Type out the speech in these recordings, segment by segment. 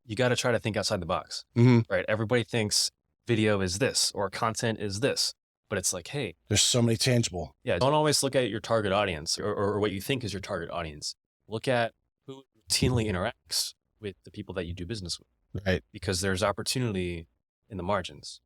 you got to try to think outside the box, right? Everybody thinks video is this or content is this, but it's like, hey, there's so many tangible. Yeah, don't always look at your target audience or what you think is your target audience. Look at who routinely interacts with the people that you do business with. Right. Because there's opportunity in the margins.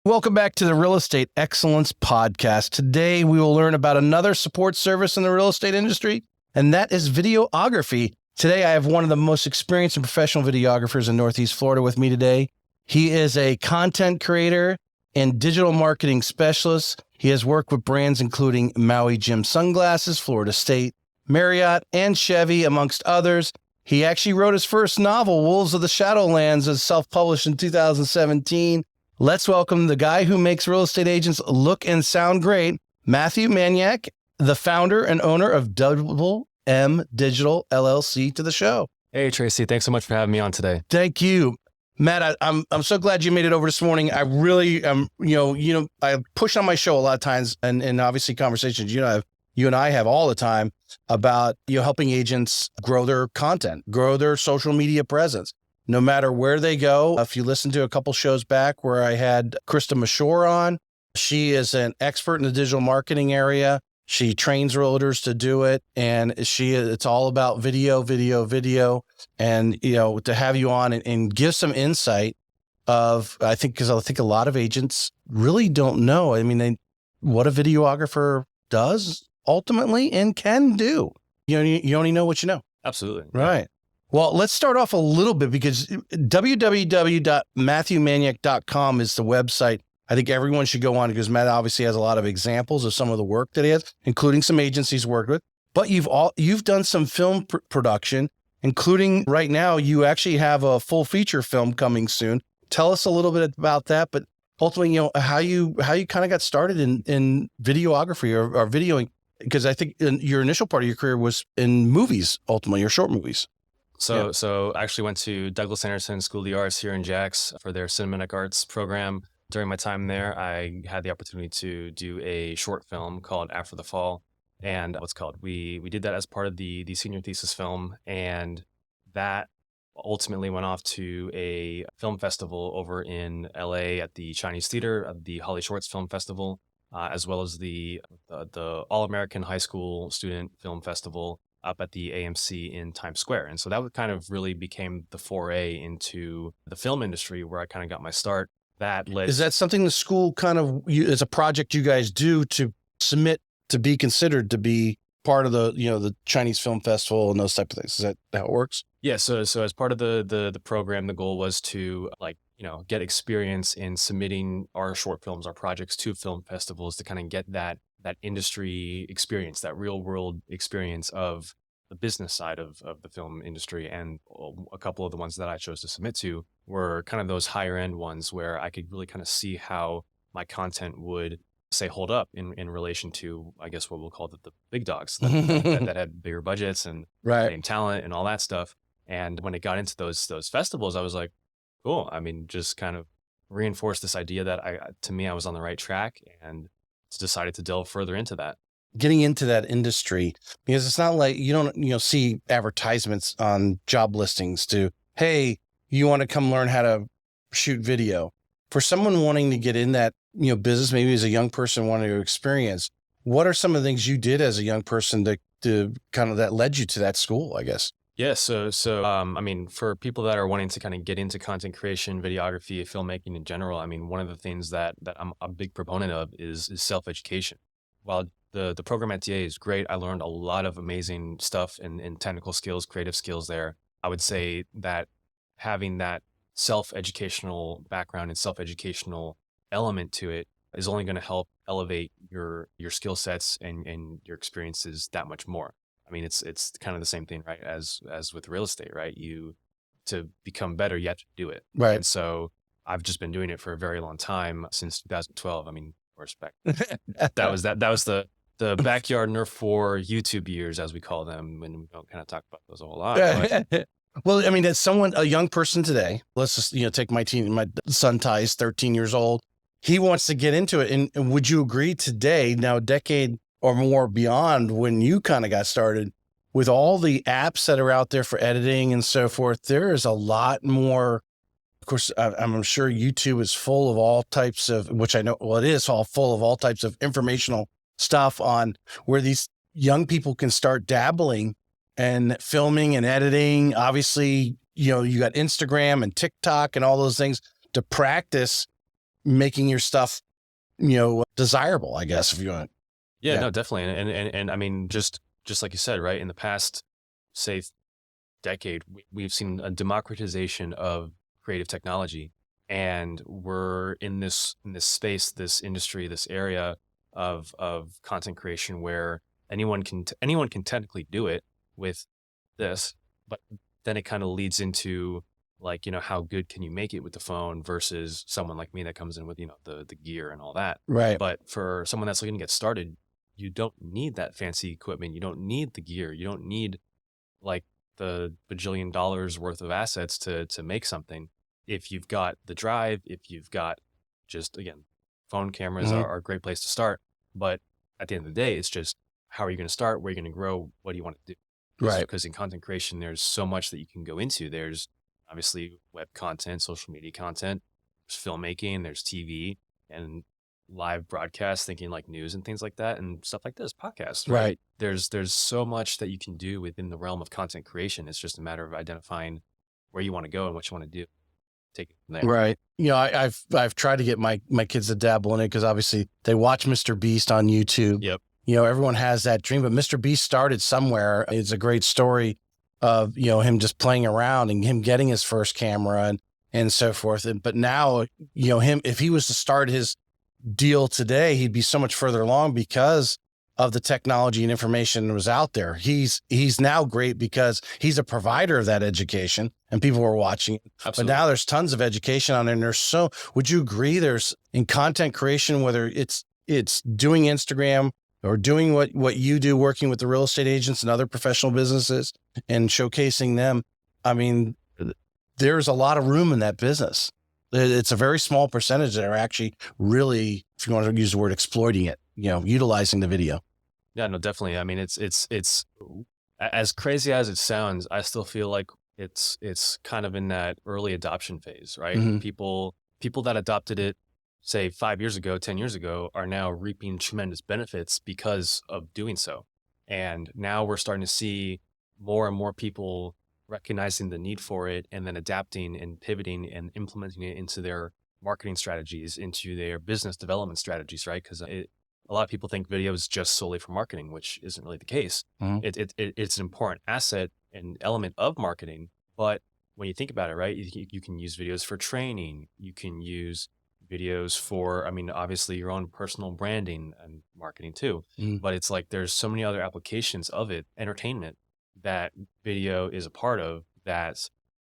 Welcome back to the Real Estate Excellence Podcast. Today, we will learn about another support service in the real estate industry, and that is videography. Today, I have one of the most experienced and professional videographers in Northeast Florida with me today. He is a content creator and digital marketing specialist. He has worked with brands including Maui Jim Sunglasses, Florida State, Marriott, and Chevy, amongst others. He actually wrote his first novel, Wolves of the Shadowlands, as self-published in 2017. Let's welcome the guy who makes real estate agents look and sound great, Matthew Manyak, the founder and owner of Double M Digital LLC, to the show. Hey, Tracy, thanks so much for having me on today. Thank you. Matt, I'm so glad you made it over this morning. I really I push on my show a lot of times and obviously conversations you and I have all the time about helping agents grow their content, grow their social media presence. No matter where they go. If you listen to a couple shows back where I had Krista Mashore on, she is an expert in the digital marketing area. She trains realtors to do it. And it's all about video. And, to have you on and give some insight because I think a lot of agents really don't know. I mean, what a videographer does ultimately and can do. You only know what you know. Absolutely. Right. Well, let's start off a little bit because www.matthewmanyak.com is the website. I think everyone should go on because Matt obviously has a lot of examples of some of the work that he has, including some agencies worked with. But you've done some film production, including right now you actually have a full feature film coming soon. Tell us a little bit about that, but ultimately, how you kind of got started in videography or videoing, because I think your initial part of your career was in movies, ultimately, your short movies. So I actually went to Douglas Anderson School of the Arts here in Jax for their cinematic arts program. During my time there, I had the opportunity to do a short film called After the Fall. And we did that as part of the senior thesis film. And that ultimately went off to a film festival over in LA at the Chinese Theater, at the Holly Shorts Film Festival, as well as the All-American High School Student Film Festival up at the AMC in Times Square. And so that kind of really became the foray into the film industry where I kind of got my start. Is that something the school kind of, as a project you guys do to submit to be considered to be part of the Chinese Film Festival and those type of things? Is that how it works? Yeah. So as part of the program, the goal was to get experience in submitting our short films, our projects to film festivals to kind of get that industry experience, that real world experience of the business side of the film industry. And a couple of the ones that I chose to submit to were kind of those higher end ones where I could really kind of see how my content would hold up in relation to, I guess, what we'll call the big dogs that had bigger budgets and name talent and all that stuff. And when it got into those festivals, I was like, cool. I mean, just kind of reinforced this idea that I was on the right track and decided to delve further into that. Getting into that industry, because it's not like you don't see advertisements on job listings to, hey, you want to come learn how to shoot video. For someone wanting to get in that business, maybe as a young person wanting to experience, what are some of the things you did as a young person to kind of that led you to that school, I guess? Yeah. So I mean, for people that are wanting to kind of get into content creation, videography, filmmaking in general, I mean, one of the things that I'm a big proponent of is self-education. While the program at DA is great, I learned a lot of amazing stuff and technical skills, creative skills there. I would say that having that self-educational background and self-educational element to it is only going to help elevate your skill sets and your experiences that much more. I mean, it's kind of the same thing, right? As with real estate, right? To become better, you have to do it. Right. And so I've just been doing it for a very long time, since 2012. I mean, respect. That was the backyard Nerf 4 YouTube years, as we call them, when we don't kind of talk about those a whole lot. Well, I mean, as a young person today, let's just, take my son Ty is 13 years old. He wants to get into it. And would you agree today, now a decade or more beyond when you kind of got started, with all the apps that are out there for editing and so forth, there is a lot more. Of course, I'm sure YouTube is full of all types of, which I know, well, it is all full of all types of informational stuff on where these young people can start dabbling and filming and editing. Obviously, you got Instagram and TikTok and all those things to practice making your stuff, desirable, I guess, if you want. Yeah, Yeah. no, definitely. And I mean, just like you said, right? In the past, say, decade, we've seen a democratization of creative technology, and we're in this space, this industry, this area of content creation where anyone can technically do it with this, but then it kind of leads into, like, how good can you make it with the phone versus someone like me that comes in with, the gear and all that. Right. But for someone that's looking to get started, you don't need that fancy equipment. You don't need the gear. You don't need, like, the bajillion dollars worth of assets to make something. If you've got the drive, if you've got, just again, phone cameras Mhm. are a great place to start. But at the end of the day, it's just, how are you going to start? Where are you going to grow? What do you want to do? Right. Because in content creation, there's so much that you can go into. There's obviously web content, social media content, there's filmmaking, there's TV and live broadcast, thinking like news and things like that, and stuff like this, podcasts, right? Right. There's so much that you can do within the realm of content creation. It's just a matter of identifying where you want to go and what you want to do. Take it from there. Right. I've tried to get my kids to dabble in it because obviously they watch Mr. Beast on YouTube. Yep. Everyone has that dream, but Mr. Beast started somewhere. It's a great story of, him just playing around and him getting his first camera and so forth. But now, if he was to start his deal today, he'd be so much further along because of the technology and information that was out there. He's now great because he's a provider of that education and people were watching it. Absolutely. But now there's tons of education on there. And would you agree there's in content creation, whether it's doing Instagram or doing what you do, working with the real estate agents and other professional businesses and showcasing them. I mean, there's a lot of room in that business. It's a very small percentage that are actually really, if you want to use the word, exploiting it, utilizing the video. Yeah, no, definitely. I mean, it's as crazy as it sounds, I still feel like it's kind of in that early adoption phase, right? Mhm. People that adopted it, say 5 years ago, 10 years ago, are now reaping tremendous benefits because of doing so. And now we're starting to see more and more people recognizing the need for it and then adapting and pivoting and implementing it into their marketing strategies, into their business development strategies, right? Because a lot of people think video is just solely for marketing, which isn't really the case. Mhm. It's an important asset and element of marketing. But when you think about it, right, you can use videos for training. You can use videos for, I mean, obviously your own personal branding and marketing too. Mhm. But it's like there's so many other applications of it, entertainment, that video is a part of, that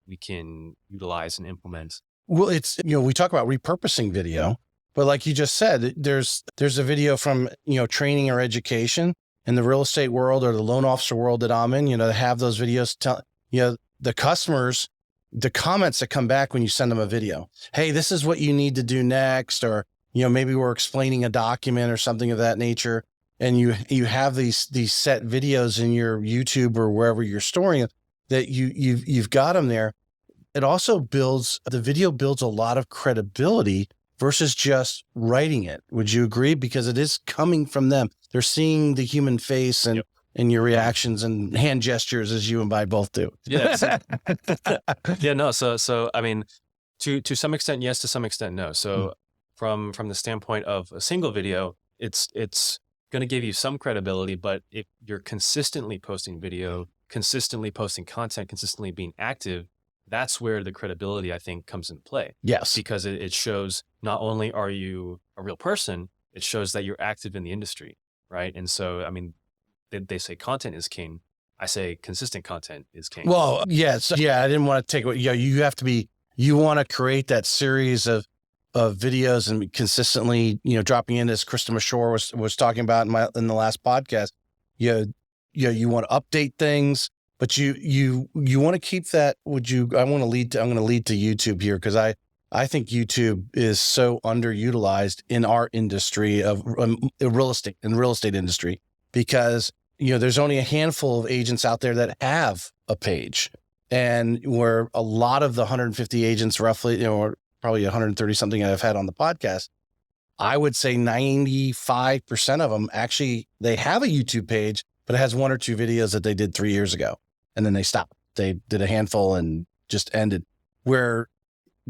we can utilize and implement. Well, it's, we talk about repurposing video, but like you just said, there's a video from, training or education in the real estate world or the loan officer world that I'm in, to have those videos tell, the customers, the comments that come back when you send them a video. Hey, this is what you need to do next. Or, maybe we're explaining a document or something of that nature. And you have these set videos in your YouTube or wherever you're storing it that you've got them there. It also the video builds a lot of credibility versus just writing it. Would you agree? Because it is coming from them. They're seeing the human face and, Yep. and your reactions and hand gestures, as you and I both do. Yeah. Yeah, no. So, I mean, to some extent, yes, to some extent, no. So from the standpoint of a single video, it's going to give you some credibility, but if you're consistently posting video, consistently posting content, consistently being active, that's where the credibility, I think, comes into play. Yes. Because it shows not only are you a real person, it shows that you're active in the industry, right? And so, I mean, they say content is king. I say consistent content is king. Well, yes. Yeah. I didn't want to take what, you have to be, you want to create that series of videos and consistently, dropping in, as Krista Mashore was talking about in the last podcast. You want to update things. but you want to keep that. I'm going to lead to YouTube here, because I think YouTube is so underutilized in our industry of real estate industry, because there's only a handful of agents out there that have a page, and where a lot of the 150 agents roughly, or probably 130 something I've had on the podcast, I would say 95% of them actually, they have a YouTube page, but it has one or two videos that they did 3 years ago, and then they stopped. They did a handful and just ended. Where,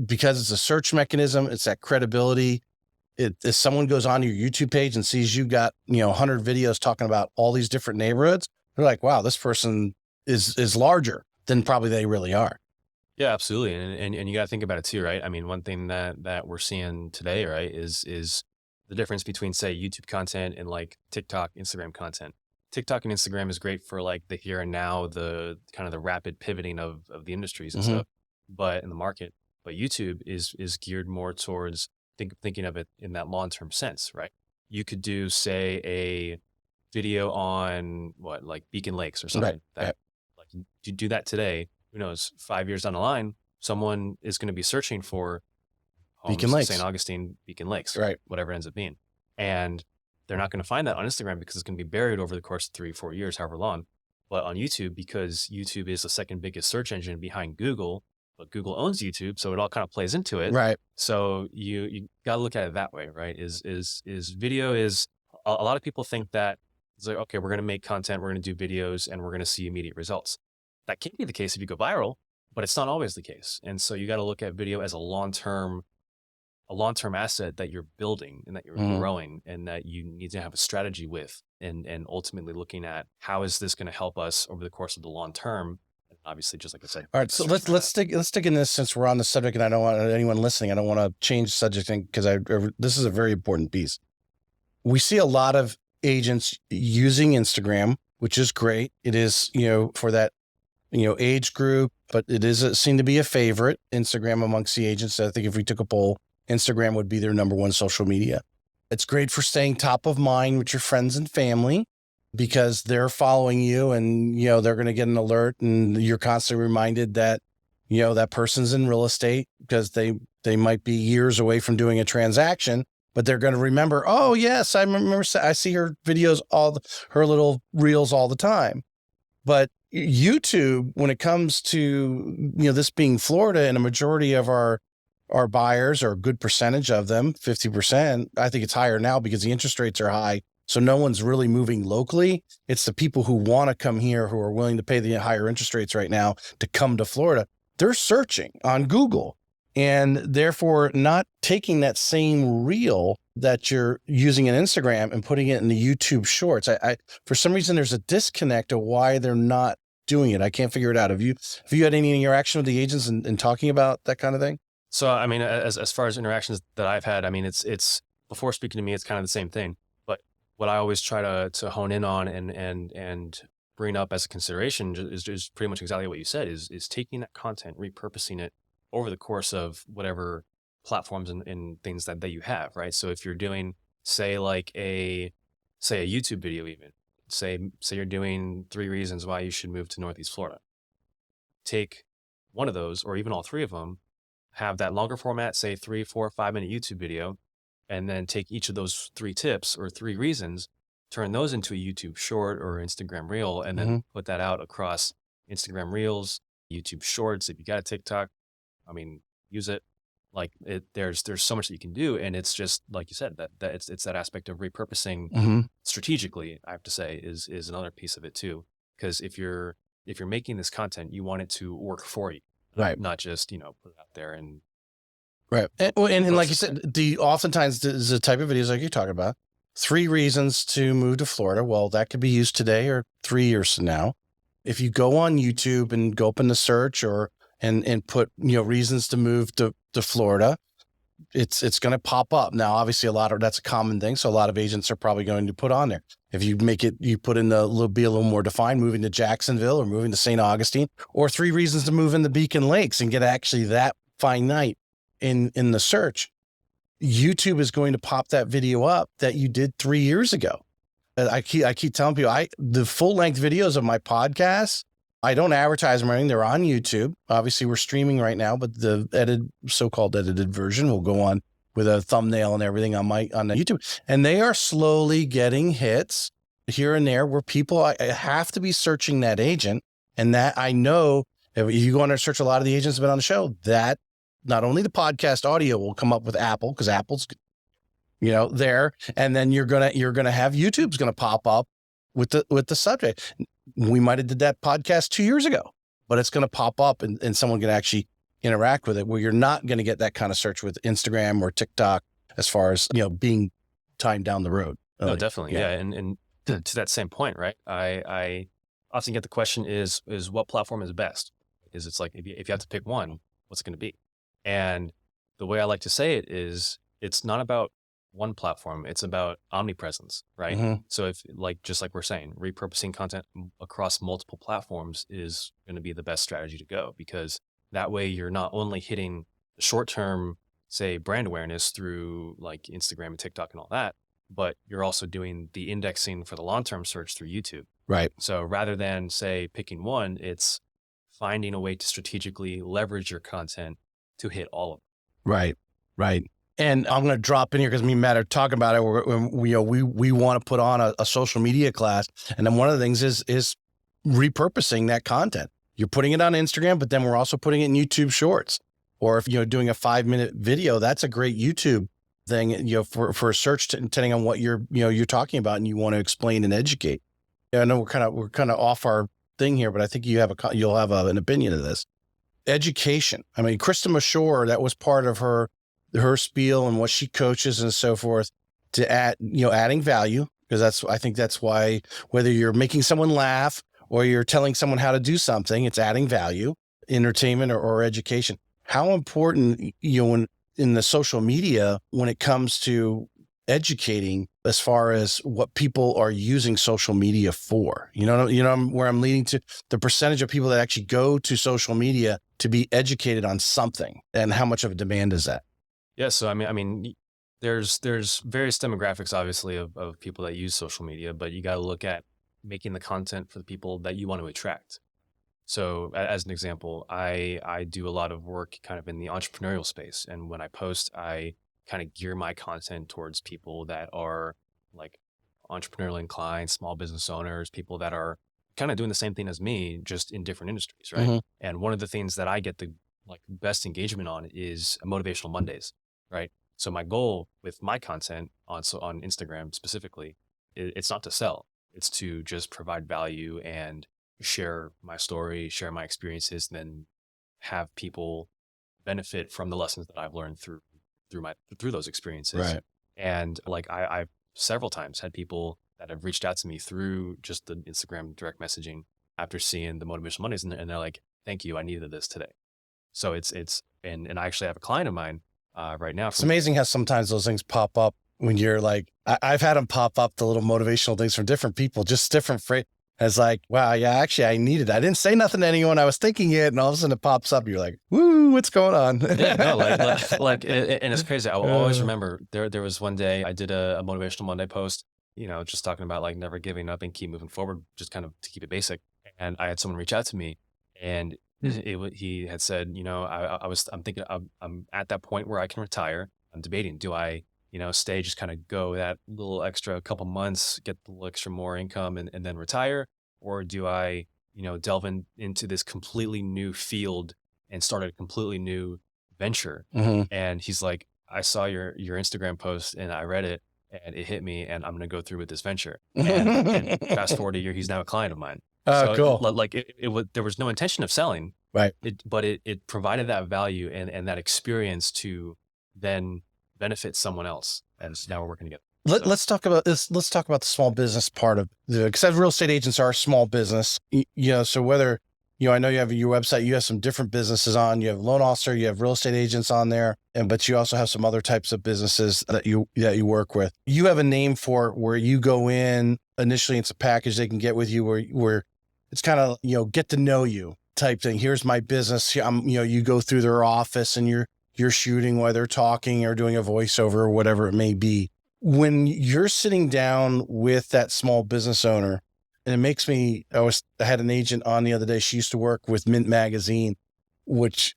because it's a search mechanism, it's that credibility. If someone goes on your YouTube page and sees you got 100 videos talking about all these different neighborhoods, they're like, wow, this person is larger than probably they really are. Yeah, absolutely. And you got to think about it too, right? I mean, one thing that we're seeing today, right, is the difference between, say, YouTube content and like TikTok, Instagram content. TikTok and Instagram is great for like the here and now, the kind of the rapid pivoting of the industries and stuff, but in the market. But YouTube is geared more towards thinking of it in that long-term sense, right? You could do, say, a video on like Beacon Lakes or something. Right. Like, you do that today, who knows, 5 years down the line, someone is going to be searching for Beacon Lakes, St. Augustine, Beacon Lakes, right? Whatever it ends up being. And they're not going to find that on Instagram because it's going to be buried over the course of 3-4 years, however long. But on YouTube, because YouTube is the second biggest search engine behind Google, but Google owns YouTube, so it all kind of plays into it. Right. So you got to look at it that way, right? Is video is, a lot of people think that it's like, okay, we're going to make content, we're going to do videos, and we're going to see immediate results. That can be the case if you go viral, but it's not always the case. And so you got to look at video as a long-term asset that you're building and that you're growing, and that you need to have a strategy with, and ultimately looking at how is this going to help us over the course of the long term. And obviously, just like I said. All right. So let's stick in this, since we're on the subject, and I don't want anyone listening, I don't want to change the subject, because this is a very important piece. We see a lot of agents using Instagram, which is great. It is, for that, age group, but it is seem to be a favorite, Instagram, amongst the agents. I think if we took a poll, Instagram would be their number one social media. It's great for staying top of mind with your friends and family, because they're following you, and, they're going to get an alert, and you're constantly reminded that, that person's in real estate, because they might be years away from doing a transaction, but they're going to remember, oh yes, I remember, I see her videos, her little reels all the time. But YouTube, when it comes to, this being Florida, and a majority of our buyers, or a good percentage of them, 50%, I think it's higher now because the interest rates are high. So no one's really moving locally. It's the people who want to come here, who are willing to pay the higher interest rates right now to come to Florida. They're searching on Google, and therefore not taking that same reel that you're using in Instagram and putting it in the YouTube shorts. I for some reason, there's a disconnect of why they're not doing it. I can't figure it out. Have you had any interaction with the agents and talking about that kind of thing? So, I mean, as far as interactions that I've had, I mean, it's before speaking to me, it's kind of the same thing. But what I always try to hone in on and bring up as a consideration is pretty much exactly what you said, is taking that content, repurposing it over the course of whatever platforms and things that you have, right? So if you're doing, say, like a YouTube video, even say you're doing 3 reasons why you should move to Northeast Florida, take one of those, or even all 3 of them, have that longer format, say 3, 4, 5-minute YouTube video, and then take each of those 3 tips or 3 reasons, turn those into a YouTube short or Instagram reel, and then put that out across Instagram reels, YouTube shorts. If you got a TikTok, I mean, use it. Like there's so much that you can do, and it's just like you said, that it's that aspect of repurposing strategically. I have to say is another piece of it too, because if you're making this content, you want it to work for you. Right. Not just, put it out there and. Right. And like you said, oftentimes there's a type of videos like you're talking about, 3 reasons to move to Florida. Well, that could be used today or 3 years from now. If you go on YouTube and go open the search and put, reasons to move to Florida, it's going to pop up. Now, obviously that's a common thing. So a lot of agents are probably going to put on there. If you put in be a little more defined, moving to Jacksonville or moving to St. Augustine, or 3 reasons to move in the Beacon Lakes, and get actually that finite in the search, YouTube is going to pop that video up that you did 3 years ago. I keep telling people, the full length videos of my podcast, I don't advertise them or anything. They're on YouTube. Obviously, we're streaming right now, but the so-called edited version will go on with a thumbnail and everything on the YouTube. And they are slowly getting hits here and there where people I have to be searching that agent. And that I know if you go on and search a lot of the agents that have been on the show, that not only the podcast audio will come up with Apple, because Apple's, there, and then you're gonna have YouTube's gonna pop up with the subject. We might have did that podcast 2 years ago, but it's gonna pop up and someone can actually interact with it, where you're not gonna get that kind of search with Instagram or TikTok as far as being time down the road. No, definitely, yeah. And to that same point, right? I often get the question is what platform is best? Because it's like if you have to pick one, what's it going to be? And the way I like to say it is, it's not about one platform; it's about omnipresence, right? Mm-hmm. So if just like we're saying, repurposing content across multiple platforms is going to be the best strategy to go, because that way you're not only hitting the short-term, say, brand awareness through like Instagram and TikTok and all that, but you're also doing the indexing for the long-term search through YouTube. Right. So rather than, say, picking one, it's finding a way to strategically leverage your content to hit all of them. Right. Right. And I'm going to drop in here because me and Matt are talking about it. We want to put on a social media class. And then one of the things is repurposing that content. You're putting it on Instagram, but then we're also putting it in YouTube Shorts. Or if you're doing a 5-minute video, that's a great YouTube thing, for a search, depending on what you're talking about and you want to explain and educate. I know we're kind of off our thing here, but I think you'll have an opinion of this. Education. I mean, Krista Mashore, that was part of her spiel and what she coaches and so forth, to adding value, because I think that's why, whether you're making someone laugh or you're telling someone how to do something, it's adding value, entertainment or education. How important, when in the social media, when it comes to educating as far as what people are using social media for, where I'm leading to, the percentage of people that actually go to social media to be educated on something, and how much of a demand is that? Yeah. So, I mean, there's various demographics, obviously, of people that use social media, but you got to look at making the content for the people that you want to attract. So as an example, I do a lot of work kind of in the entrepreneurial space. And when I post, I kind of gear my content towards people that are like entrepreneurially inclined, small business owners, people that are kind of doing the same thing as me, just in different industries, right? Mm-hmm. And one of the things that I get the best engagement on is motivational Mondays, right? So my goal with my content on Instagram specifically, it's not to sell, it's to just provide value and share my story, share my experiences, and then have people benefit from the lessons that I've learned through those experiences. Right. And I've several times had people that have reached out to me through just the Instagram direct messaging after seeing the Motivational Mondays, and they're like, "Thank you, I needed this today." So and I actually have a client of mine right now. It's amazing how sometimes those things pop up when you're like, I've had them pop up, the little motivational things from different people, just different phrases. It's like, wow, yeah, actually I needed it. I didn't say nothing to anyone. I was thinking it, and all of a sudden it pops up. You're like, woo, what's going on? Yeah, no, and it's crazy. I will always remember there was one day I did a Motivational Monday post, just talking about like never giving up and keep moving forward, just kind of to keep it basic. And I had someone reach out to me, and he had said, I'm thinking I'm at that point where I can retire. I'm debating, do I, stay, just kind of go that little extra couple months, get a little extra more income and then retire? Or do I, delve into this completely new field and start a completely new venture? Mm-hmm. And he's like, I saw your Instagram post and I read it and it hit me, and I'm going to go through with this venture. And fast forward a year, he's now a client of mine. Oh, cool. There was no intention of selling, right? But it provided that value and that experience to then benefit someone else. And now we're working together. Let's talk about this. Let's talk about the small business part of it, because real estate agents are a small business. So whether, I know you have your website, you have some different businesses on, you have loan officer, you have real estate agents on there, but you also have some other types of businesses that you work with. You have a name for it where you go in initially, it's a package they can get with you where it's kind of, get to know you type thing. Here's my business. You go through their office and you're shooting while they're talking or doing a voiceover or whatever it may be. When you're sitting down with that small business owner, and it makes me, I had an agent on the other day. She used to work with Mint Magazine, which,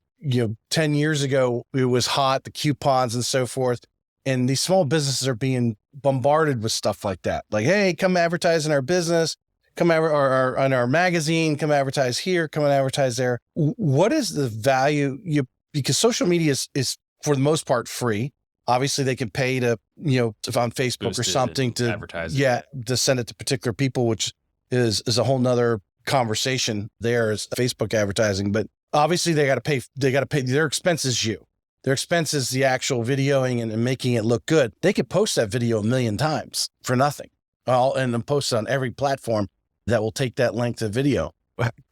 10 years ago, it was hot, the coupons and so forth. And these small businesses are being bombarded with stuff like that. Like, hey, come advertise in our business, come or on our magazine, come advertise here, come and advertise there. What is the value? Because social media is for the most part free. Obviously they can pay to, if on Facebook or something to advertise it. yeah, to send it to particular people, which is a whole nother conversation there is Facebook advertising. But obviously they got to pay, their expense is their expense is the actual videoing and making it look good. They could post that video a million times for nothing, and then post it on every platform that will take that length of video.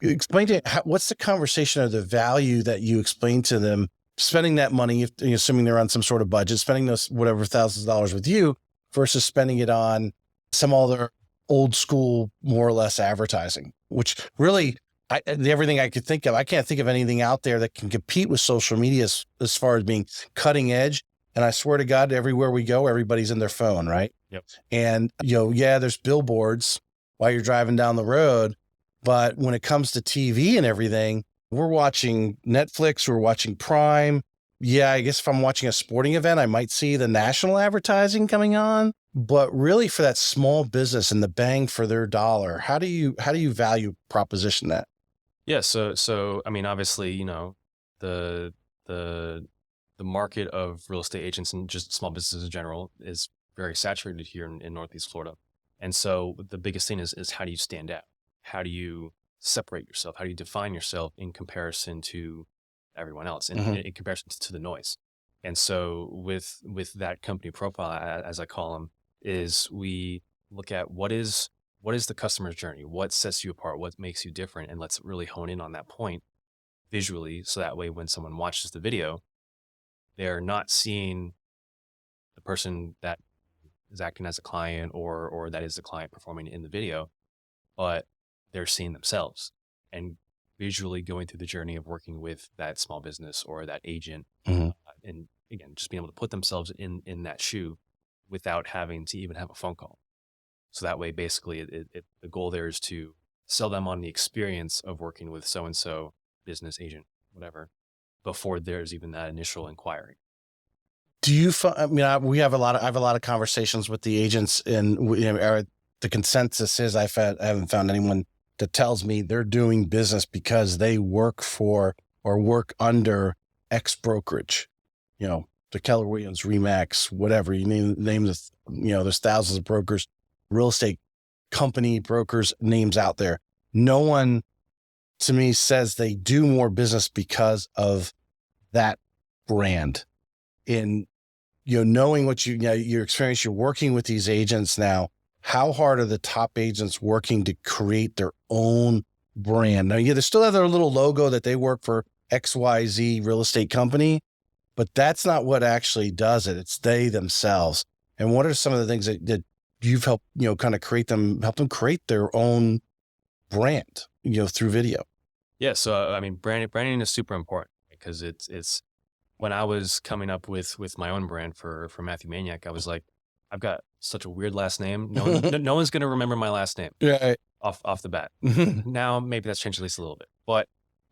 Explain to what's the conversation or the value that you explain to them spending that money, assuming they're on some sort of budget, spending those whatever thousands of dollars with you versus spending it on some other old school, more or less advertising, which really, everything I could think of, I can't think of anything out there that can compete with social media as far as being cutting edge. And I swear to God, everywhere we go, everybody's in their phone, right? Yep. And, there's billboards while you're driving down the road. But when it comes to TV and everything, we're watching Netflix, we're watching Prime. Yeah, I guess if I'm watching a sporting event, I might see the national advertising coming on. But really for that small business and the bang for their dollar, how do you value proposition that? Yeah. So I mean, obviously, the the the market of real estate agents and just small businesses in general is very saturated here in Northeast Florida. And so the biggest thing is how do you stand out? How do you separate yourself? How do you define yourself in comparison to everyone else, in comparison to the noise? And so with that company profile, as I call them, is we look at what is the customer's journey, what sets you apart, what makes you different, and let's really hone in on that point visually, so that way when someone watches the video, they're not seeing the person that is acting as a client or that is the client performing in the video, but they're seeing themselves and visually going through the journey of working with that small business or that agent. And again, just being able to put themselves in that shoe without having to even have a phone call. So that way, basically, the goal there is to sell them on the experience of working with so-and-so business agent, whatever, before there's even that initial inquiry. Do you find, I mean, I have a lot of conversations with the agents, and the consensus is I haven't found anyone that tells me they're doing business because they work for or work under X brokerage, the Keller Williams, Remax, whatever you name the, there's thousands of brokers, real estate company brokers names out there. No one to me says they do more business because of that brand. In knowing what your experience, you're working with these agents now. How hard are the top agents working to create their own brand? Now, they still have their little logo that they work for XYZ real estate company, but that's not what actually does it. It's they themselves. And what are some of the things that you've helped, kind of help them create their own brand, through video? Yeah. So, I mean, branding is super important because it's when I was coming up with my own brand for Matthew Manyak, I was like, I've got such a weird last name. No one's going to remember my last name off the bat. Now, maybe that's changed at least a little bit. But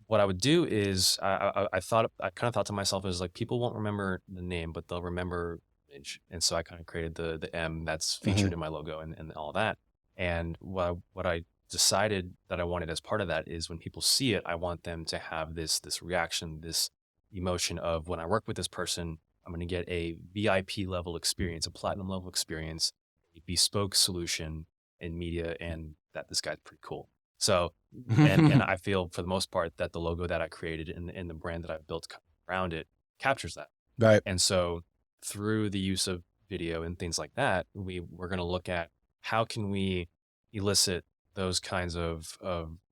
what I would do is I kind of thought to myself, is like, people won't remember the name, but they'll remember image. And so I kind of created the M that's featured in my logo and all that. And what I decided that I wanted as part of that is when people see it, I want them to have this reaction, this emotion of, when I work with this person, I'm going to get a VIP level experience, a platinum level experience, a bespoke solution in media, and that this guy's pretty cool. So, and I feel for the most part that the logo that I created and the brand that I've built around it captures that. Right. And so through the use of video and things like that, we're going to look at how can we elicit those kinds of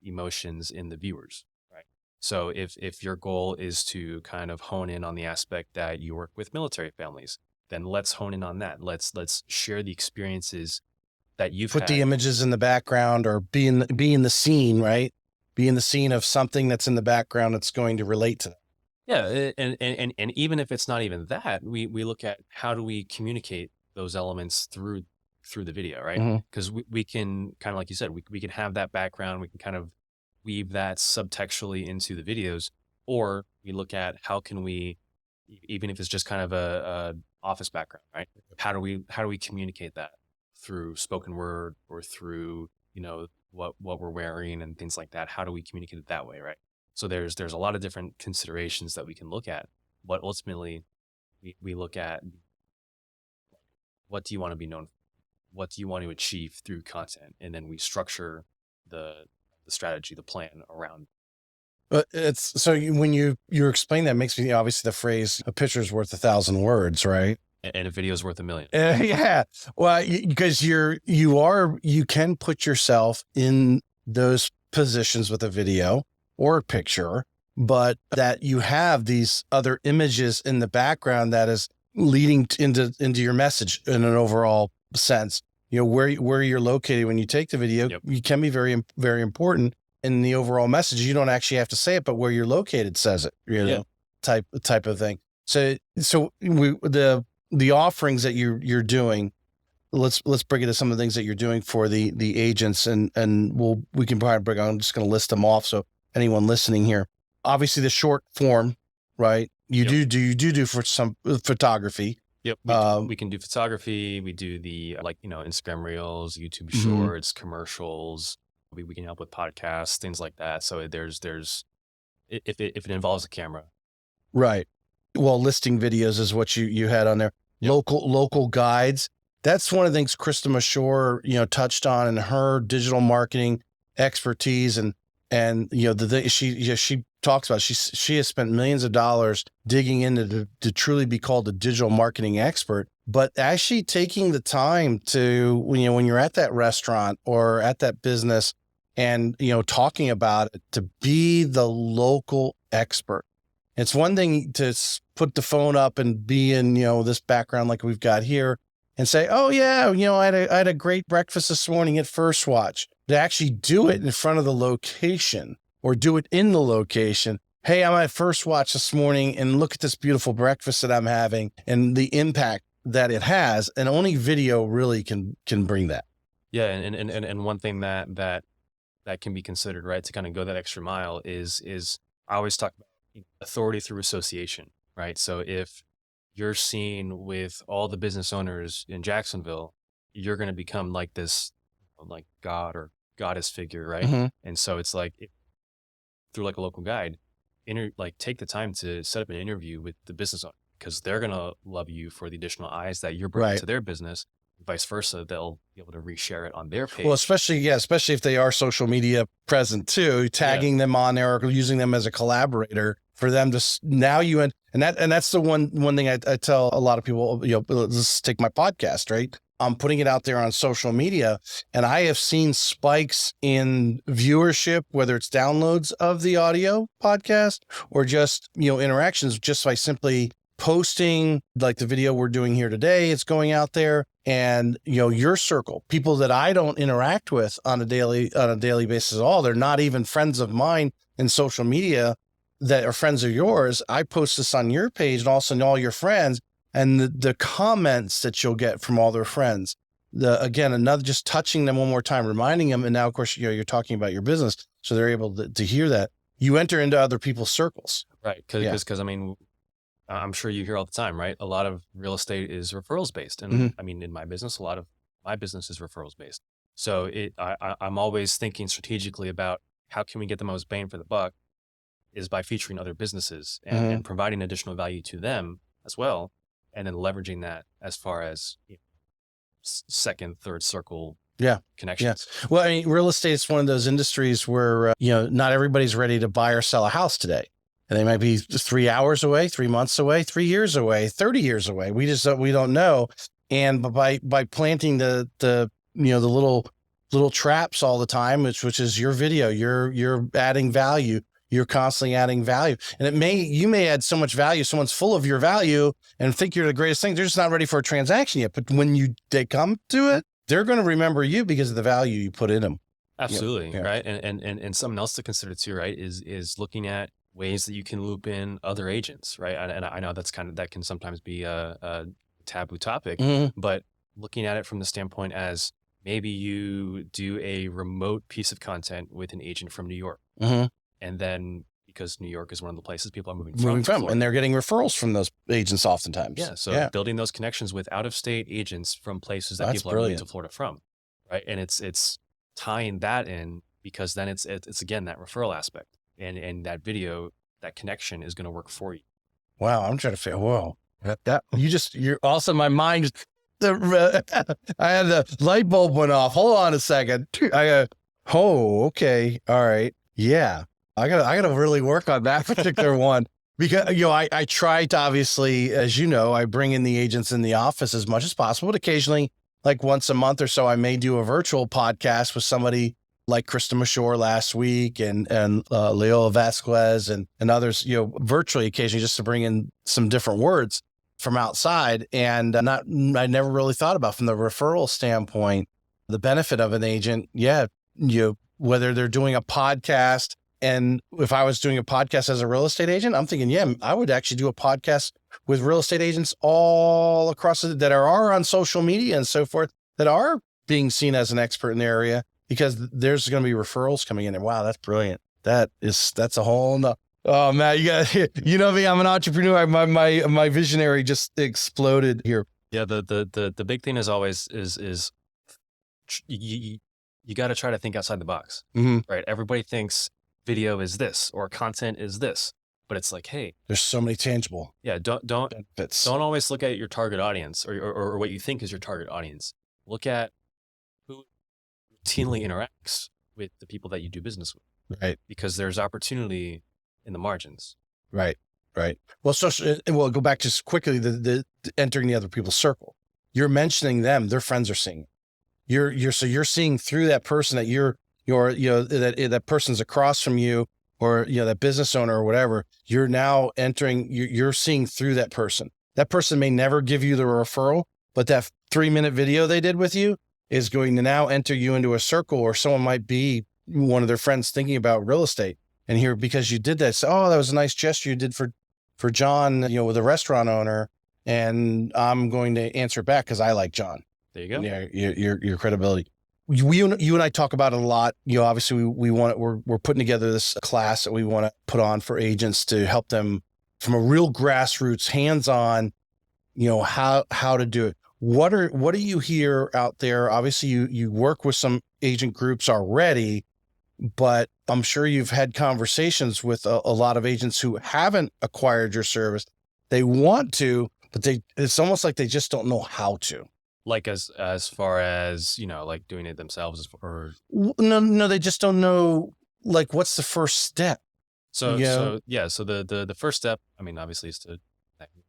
emotions in the viewers. So if your goal is to kind of hone in on the aspect that you work with military families, then let's hone in on that. Let's share the experiences that you've put had. the images in the background, or be in the scene, right? Be in the scene of something that's in the background that's going to relate to them. Yeah, and even if it's not even that, we look at how do we communicate those elements through through the video, right? Mm-hmm. Because we can kind of, like you said, we can have that background, we can kind of weave that subtextually into the videos, or we look at how can we, even if it's just kind of a office background, right? How do we communicate that through spoken word or through, what we're wearing and things like that? How do we communicate it that way, right? So there's a lot of different considerations that we can look at, but ultimately we look at, what do you want to be known for? What do you want to achieve through content? And then we structure the strategy, the plan around. But it's so when you explain that, makes me obviously the phrase "a picture's worth 1,000 words," right? And a video is worth a million. Yeah. Well, because you can put yourself in those positions with a video or a picture, but that you have these other images in the background that is leading into your message in an overall sense. Where you're located when you take the video, Yep. you can be very, very important in the overall message. You don't actually have to say it, but where you're located says it, Yeah. type of thing. So the offerings that you're doing, let's bring it to some of the things that you're doing for the agents, and we can probably bring on. I'm just going to list them off so anyone listening here. Obviously, the short form, right? You Yep. do for some photography. Yep. We can do photography. We do the Instagram Reels, YouTube Mhm. Shorts, commercials. We can help with podcasts, things like that. So there's if it involves a camera. Right. Well, listing videos is what you had on there. Yep. Local guides. That's one of the things Krista Mashore, touched on in her digital marketing expertise, and she talks about, she has spent millions of dollars digging into to truly be called a digital marketing expert, but actually taking the time to, when you're at that restaurant or at that business and, talking about it, to be the local expert. It's one thing to put the phone up and be in, this background like we've got here and say, oh yeah, I had a great breakfast this morning at First Watch. To actually do it in front of the location or do it in the location. Hey, I'm at First Watch this morning and look at this beautiful breakfast that I'm having and the impact that it has. And only video really can bring that. Yeah. And one thing that can be considered, right, to kind of go that extra mile is I always talk about authority through association, right? So if you're seen with all the business owners in Jacksonville, you're going to become like this, like God or goddess figure, right? Mm-hmm. And so it's like, through like a local guide, take the time to set up an interview with the business owner, because they're going to love you for the additional eyes that you're bringing Right. to their business. Vice versa, they'll be able to reshare it on their page. Well, especially if they are social media present too, tagging them on there or using them as a collaborator for them to now and that's the one thing I tell a lot of people, let's take my podcast, right? I'm putting it out there on social media, and I have seen spikes in viewership, whether it's downloads of the audio podcast or just, interactions, just by simply posting like the video we're doing here today. It's going out there, and your circle, people that I don't interact with on a daily basis at all. They're not even friends of mine in social media that are friends of yours. I post this on your page and also all your friends, and the comments that you'll get from all their friends. Another, just touching them one more time, reminding them. And now, of course, you're talking about your business, so they're able to hear that. You enter into other people's circles. Right. Because I mean, I'm sure you hear all the time, right? A lot of real estate is referrals based. And Mm-hmm. I mean, in my business, a lot of my business is referrals based. So I'm always thinking strategically about how can we get the most bang for the buck, is by featuring other businesses and providing additional value to them as well. And then leveraging that as far as second, third circle connections. Yeah. Well, I mean, real estate is one of those industries where, not everybody's ready to buy or sell a house today. And they might be 3 hours away, 3 months away, 3 years away, 30 years away. We don't know. And by planting the little traps all the time, which is your video, you're adding value. You're constantly adding value, and you may add so much value. Someone's full of your value and think you're the greatest thing. They're just not ready for a transaction yet. But when they come to it, they're going to remember you because of the value you put in them. Absolutely. Yeah. Right. And something else to consider too, right, is looking at ways that you can loop in other agents, right? And I know that can sometimes be a taboo topic, but looking at it from the standpoint as maybe you do a remote piece of content with an agent from New York. Mm-hmm. And then because New York is one of the places people are moving Moving from, from, and they're getting referrals from those agents oftentimes. yeah. So building those connections with out-of-state agents from places that That's people are moving brilliant. to Florida from, right? And it's tying that in, because then it's again that referral aspect, and that video, that connection is going to work for you. Wow, I'm trying to figure. Whoa, you're also my mind. I had the light bulb went off. Hold on a second. I go, oh, okay, all right, yeah. I gotta really work on that particular one, because I try to, obviously, as you know, I bring in the agents in the office as much as possible, but occasionally, like once a month or so, I may do a virtual podcast with somebody like Krista Mashore last week, and Leola Vasquez and others, virtually occasionally, just to bring in some different words from outside. And I never really thought about, from the referral standpoint, the benefit of an agent. Yeah, whether they're doing a podcast. And if I was doing a podcast as a real estate agent, I'm thinking, yeah, I would actually do a podcast with real estate agents all across that are on social media and so forth, that are being seen as an expert in the area, because there's going to be referrals coming in. And wow, that's brilliant. That's a whole no. Oh man, you know me, I'm an entrepreneur. My visionary just exploded here. Yeah. The big thing is always is you got to try to think outside the box, right? Everybody thinks video is this or content is this, but it's like, hey, there's so many tangible. Yeah. Don't benefits. Don't always look at your target audience or what you think is your target audience. Look at who routinely interacts with the people that you do business with. Right. Because there's opportunity in the margins. Right. Well, we'll go back just quickly, the entering the other people's circle. You're mentioning them, their friends are seeing it. You're seeing through that person that that person's across from you, or, that business owner or whatever. You're now entering, you're seeing through that person. That person may never give you the referral, but that 3-minute video they did with you is going to now enter you into a circle, or someone might be one of their friends thinking about real estate. And here, because you did that, say, oh, that was a nice gesture you did for John, with a restaurant owner. And I'm going to answer back because I like John. There you go. Yeah, your credibility. You and I talk about it a lot. Obviously we're putting together this class that we want to put on for agents to help them from a real grassroots, hands-on, how to do it. What do you hear out there? Obviously you work with some agent groups already, but I'm sure you've had conversations with a lot of agents who haven't acquired your service. They want to, but it's almost like they just don't know how to. Like as far as, like doing it themselves, or no, they just don't know, like, what's the first step? So the first step, I mean, obviously, is to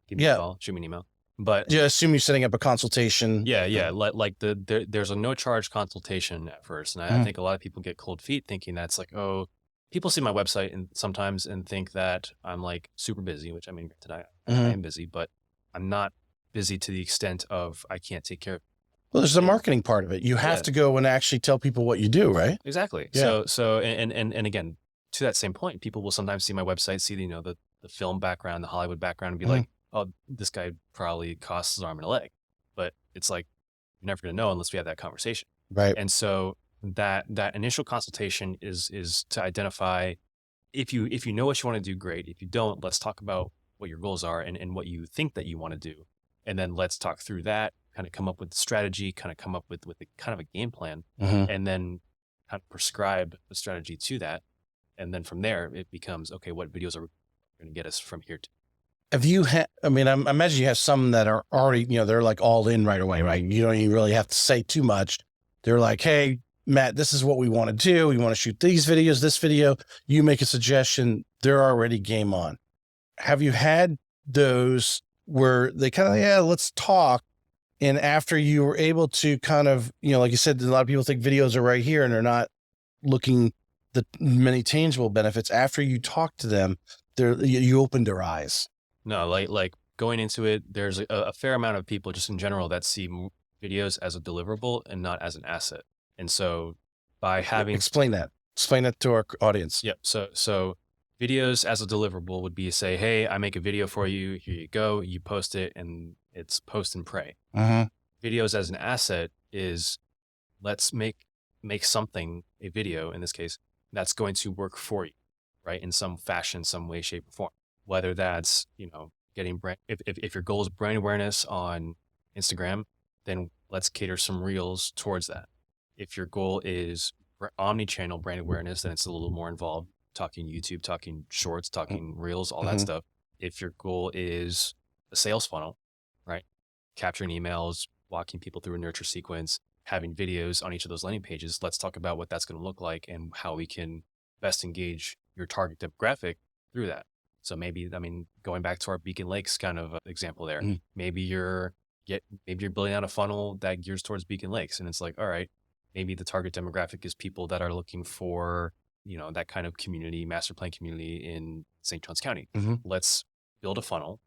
give me a call, shoot me an email. But assume you're setting up a consultation. Yeah. Like there's a no charge consultation at first. And I think a lot of people get cold feet thinking that's like, oh, people see my website and sometimes think that I'm like super busy, which, I mean, today I am busy, but I'm not busy to the extent of I can't take care of. Well, there's a marketing part of it. You have to go and actually tell people what you do, right? Exactly. Yeah. So and again, to that same point, people will sometimes see my website, see the film background, the Hollywood background, and be like, oh, this guy probably costs his arm and a leg. But it's like, you're never going to know unless we have that conversation. Right. And so that initial consultation is to identify, if you know what you want to do, great. If you don't, let's talk about what your goals are and what you think that you want to do. And then let's talk through that, kind of come up with the strategy, kind of come up with a kind of a game plan, and then kind of prescribe the strategy to that. And then from there, it becomes, okay, what videos are going to get us from here to? Have you had, I mean, I imagine you have some that are already, they're like all in right away, right? You don't even really have to say too much. They're like, hey, Matt, this is what we want to do. We want to shoot these videos, this video. You make a suggestion. They're already game on. Have you had those where they kind of, let's talk. And after you were able to kind of, like you said, a lot of people think videos are right here and they're not looking the many tangible benefits. After you talk to them, you opened their eyes. No, like going into it, there's a fair amount of people just in general that see videos as a deliverable and not as an asset. And so by having... Explain that to our audience. Yep. So videos as a deliverable would be say, hey, I make a video for you. Here you go. You post it and it's post and pray. videos as an asset is let's make something, a video in this case, that's going to work for you, right? In some fashion, some way, shape, or form. Whether that's, getting brand, if your goal is brand awareness on Instagram, then let's cater some reels towards that. If your goal is omni-channel brand awareness, then it's a little more involved, talking YouTube, talking shorts, talking reels, all that stuff. If your goal is a sales funnel, right? Capturing emails, walking people through a nurture sequence, having videos on each of those landing pages, let's talk about what that's going to look like and how we can best engage your target demographic through that. So maybe, going back to our Beacon Lakes kind of example there, maybe you're building out a funnel that gears towards Beacon Lakes, and it's like, all right, maybe the target demographic is people that are looking for, that kind of community, master plan community in St. Johns County. Let's build a funnel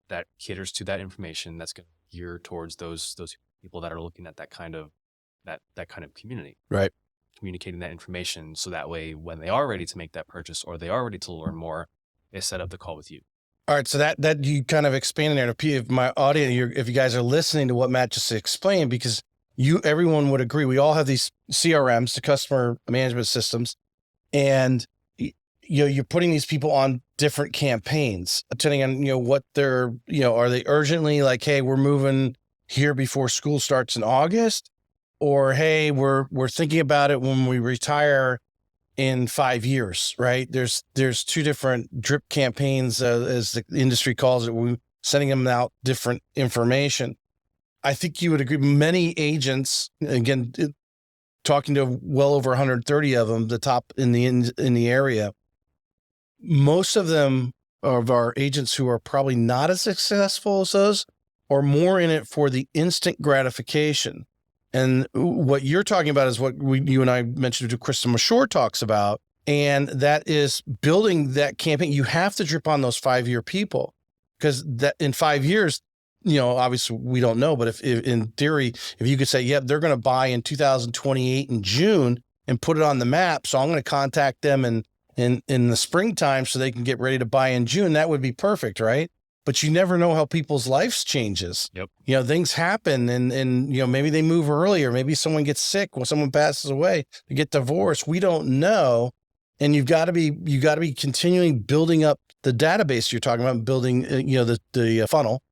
that caters to that information that's going to gear towards those people that are looking at that kind of community, right? Communicating that information so that way when they are ready to make that purchase or they are ready to learn more, they set up the call with you. All right, so that you kind of expanded there. If my audience, if you guys are listening to what Matt just explained, because everyone would agree, we all have these CRMs, the customer management systems, and you're putting these people on different campaigns depending on what they're are they urgently like, hey, we're moving here before school starts in August, or hey, we're thinking about it when we retire in 5 years, right? There's two different drip campaigns, as the industry calls it. We're sending them out different information. I think you would agree. Many agents, again, talking to well over 130 of them, the top in the area, most of them of our agents who are probably not as successful as those are more in it for the instant gratification. And what you're talking about is what you and I mentioned to Krista Mashore talks about. And that is building that campaign. You have to drip on those 5-year people, because that in 5 years, obviously we don't know, but if in theory, if you could say, yep, they're going to buy in 2028 in June and put it on the map. So I'm going to contact them in the springtime so they can get ready to buy in June. That would be perfect, right? But you never know how people's lives changes. Yep. Things happen and maybe they move earlier. Maybe someone gets sick when someone passes away, they get divorced. We don't know. And you got to be continuing building up the database you're talking about, building, the funnel,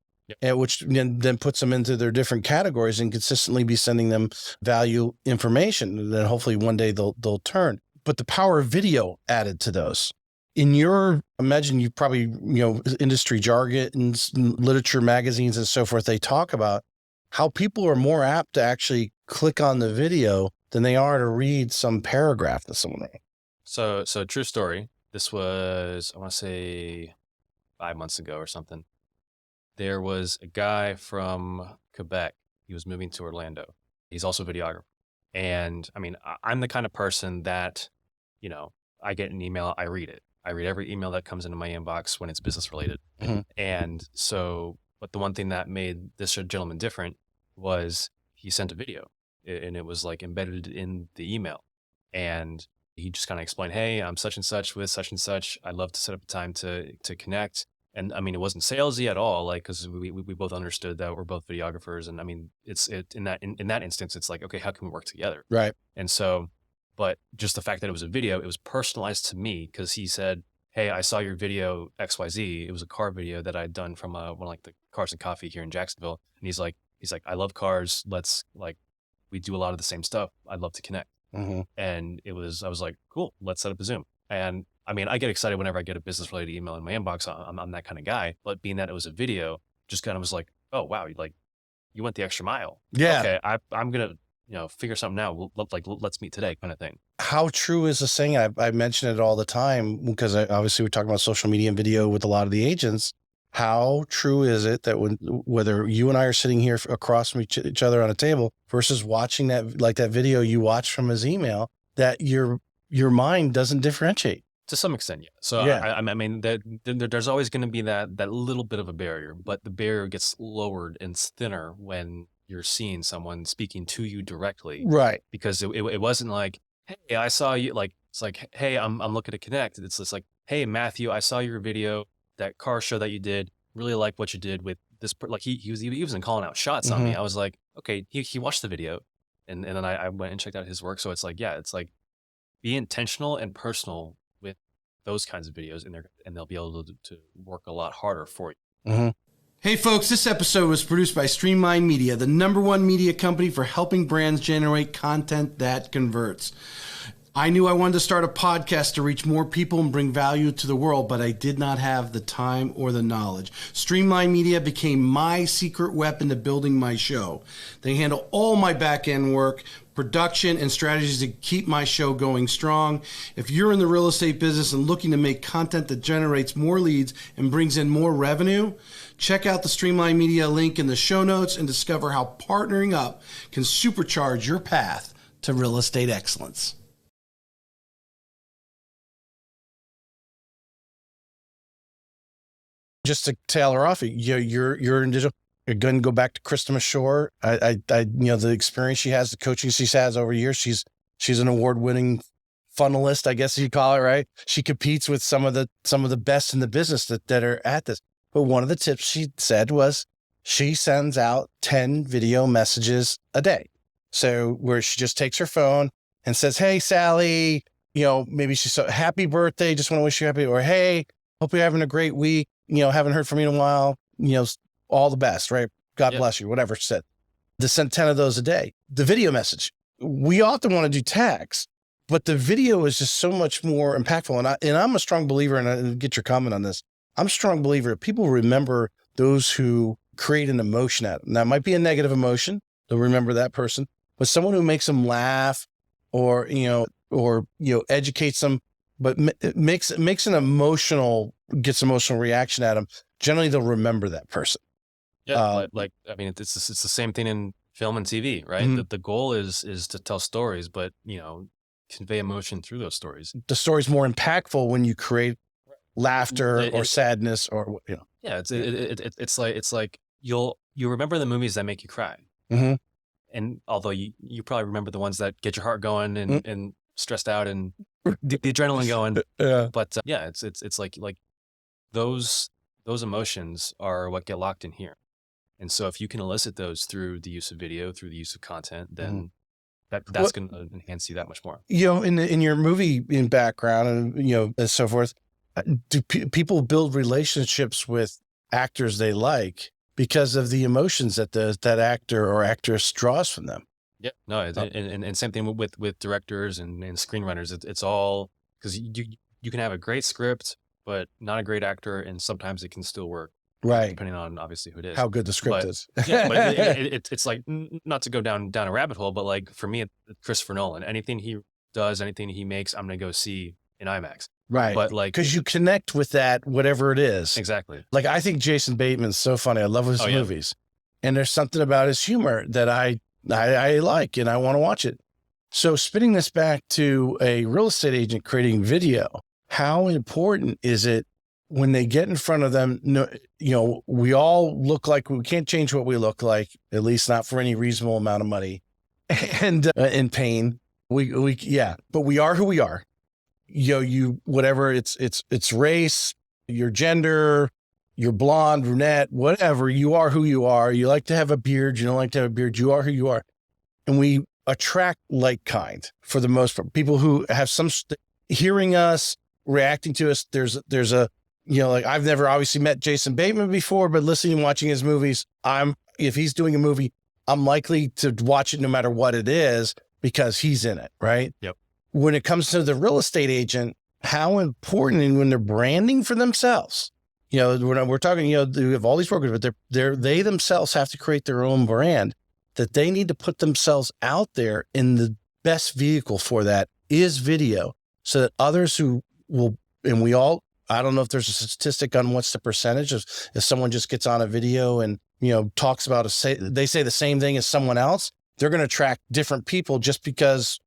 which then puts them into their different categories and consistently be sending them value information. And then hopefully one day they'll turn. But the power of video added to those. Imagine you probably, industry jargon and literature magazines and so forth, they talk about how people are more apt to actually click on the video than they are to read some paragraph that someone wrote. So true story. This was, I want to say 5 months ago or something. There was a guy from Quebec. He was moving to Orlando. He's also a videographer. And I'm the kind of person that, I get an email, I read it. I read every email that comes into my inbox when it's business related. And so, but the one thing that made this gentleman different was he sent a video and it was like embedded in the email. And he just kind of explained, hey, I'm such and such with such and such. I'd love to set up a time to connect. And it wasn't salesy at all, like, because we both understood that we're both videographers. And in that instance, it's like, okay, how can we work together? Right. And so, but just the fact that it was a video, it was personalized to me, because he said, hey, I saw your video XYZ. It was a car video that I'd done from one of like the Cars and Coffee here in Jacksonville. And he's like, I love cars. Let's we do a lot of the same stuff. I'd love to connect. And I was like, cool, let's set up a Zoom. And I get excited whenever I get a business related email in my inbox. I'm that kind of guy, but being that it was a video, just kind of was like, oh, wow. You went the extra mile. Yeah. Okay. I'm going to, figure something out. Let's meet today kind of thing. How true is the saying? I mention it all the time because obviously we're talking about social media and video with a lot of the agents. How true is it that whether you and I are sitting here across from each other on a table versus watching that video you watched from his email, that your mind doesn't differentiate? To some extent, yeah. So yeah. There's always going to be that little bit of a barrier, but the barrier gets lowered and thinner when you're seeing someone speaking to you directly, right? Because it wasn't like, hey, I saw you. Like, it's like, hey, I'm looking to connect. It's just like, hey, Matthew, I saw your video, that car show that you did. Really like what you did with this. Like he wasn't calling out shots on me. I was like, okay, he watched the video, and then I went and checked out his work. So it's like, yeah, it's like be intentional and personal with those kinds of videos, and they'll be able to work a lot harder for you. Mm-hmm. Hey folks, this episode was produced by Streamline Media, the #1 media company for helping brands generate content that converts. I knew I wanted to start a podcast to reach more people and bring value to the world, but I did not have the time or the knowledge. Streamline Media became my secret weapon to building my show. They handle all my back-end work, production, and strategies to keep my show going strong. If you're in the real estate business and looking to make content that generates more leads and brings in more revenue, check out the Streamline Media link in the show notes and discover how partnering up can supercharge your path to real estate excellence. Just to tail her off, you're in digital. You're going to go back to Krista Shore. The experience she has, the coaching she has over years. She's an award-winning funnelist, I guess you call it, right? She competes with some of the best in the business that are at this. But one of the tips she said was she sends out 10 video messages a day. So where she just takes her phone and says, "Hey, Sally, maybe she's happy birthday. Just want to wish you happy," or "Hey, hope you're having a great week. Haven't heard from you in a while. All the best, right? God bless you," whatever she said. To send 10 of those a day. The video message. We often want to do tags, but the video is just so much more impactful. And I'm a strong believer, and I get your comment on this. I'm a strong believer that people remember those who create an emotion at them. Now, it might be a negative emotion. They'll remember that person, but someone who makes them laugh or educates them, but makes an gets emotional reaction at them. Generally, they'll remember that person. Yeah, it's the same thing in film and TV, right? Mm-hmm. The goal is to tell stories, but convey emotion through those stories. The story's more impactful when you create laughter or sadness or Yeah, it's like you remember the movies that make you cry, mm-hmm. and although you probably remember the ones that get your heart going and stressed out and the adrenaline going. Yeah. But it's like those emotions are what get locked in here. And so if you can elicit those through the use of video, through the use of content, then that's going to enhance you that much more. In your movie in background and so forth, do people build relationships with actors they like because of the emotions that that actor or actress draws from them? Yeah, no, and same thing with directors and screenwriters. It's all because you can have a great script, but not a great actor, and sometimes it can still work, right? Depending on obviously who it is, how good the script is. Yeah, but it's like not to go down a rabbit hole, but like for me, Christopher Nolan, anything he does, anything he makes, I'm gonna go see in IMAX. Right. But like, because you connect with that, whatever it is. Exactly. Like, I think Jason Bateman's so funny. I love his movies. And there's something about his humor that I like, and I want to watch it. So spinning this back to a real estate agent creating video, how important is it when they get in front of them? We all look like we can't change what we look like, at least not for any reasonable amount of money and in pain. But we are who we are. Whatever it's race, your gender, you're blonde, brunette, whatever, you are who you are. You like to have a beard, you don't like to have a beard, you are who you are. And we attract like kind for the most part. People who have hearing us, reacting to us. There's a, I've never obviously met Jason Bateman before, but listening and watching his movies, if he's doing a movie, I'm likely to watch it no matter what it is because he's in it, right? Yep. When it comes to the real estate agent, how important, and when they're branding for themselves, we're talking, they have all these workers, but they themselves have to create their own brand, that they need to put themselves out there, in the best vehicle for that is video, so that others who will, and we all, I don't know if there's a statistic on what's the percentage of if someone just gets on a video and, talks about they say the same thing as someone else, they're going to attract different people just because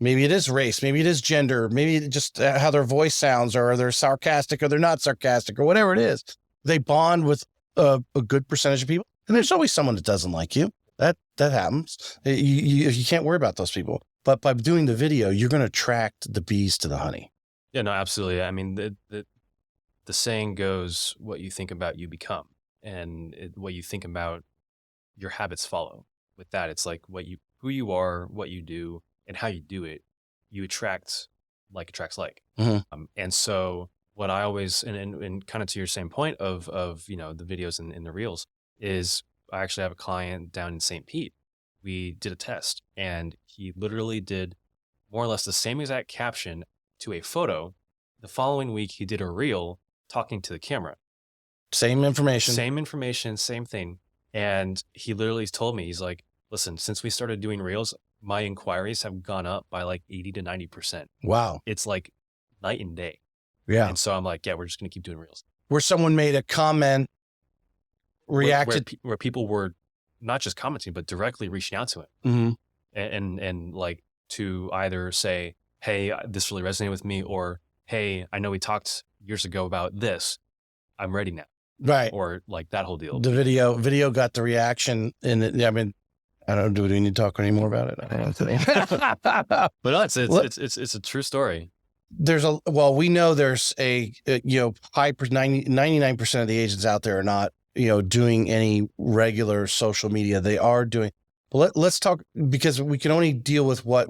maybe it is race, maybe it is gender, maybe just how their voice sounds, or they're sarcastic or they're not sarcastic or whatever it is. They bond with a good percentage of people. And there's always someone that doesn't like you. That happens. You can't worry about those people. But by doing the video, you're going to attract the bees to the honey. Yeah, no, absolutely. I mean, the saying goes, what you think about, you become. And what you think about, your habits follow. with that, it's like who you are, what you do, and how you do it. You attract like attracts like. Mhm. And so what I always and kind of to your same point of the videos and the reels is I actually have a client down in St. Pete. We did a test and he literally did more or less the same exact caption to a photo. The following week he did a reel talking to the camera. Same information. Same information, same thing. And he literally told me, he's like, listen, since we started doing reels, my inquiries have gone up by like 80 to 90%. Wow. It's like night and day. Yeah. And so I'm like, yeah, we're just going to keep doing reels. Where someone made a comment, reacted. Where people were not just commenting, but directly reaching out to him Mhm. and like to either say, hey, this really resonated with me, or hey, I know we talked years ago about this. I'm ready now. Right. Or like that whole deal. The video got the reaction in it. I mean, I don't do we need to talk anymore about it. I don't know. But no, it's a true story. We know there's high 99% of the agents out there are not, doing any regular social media. They are doing, but let's talk, because we can only deal with what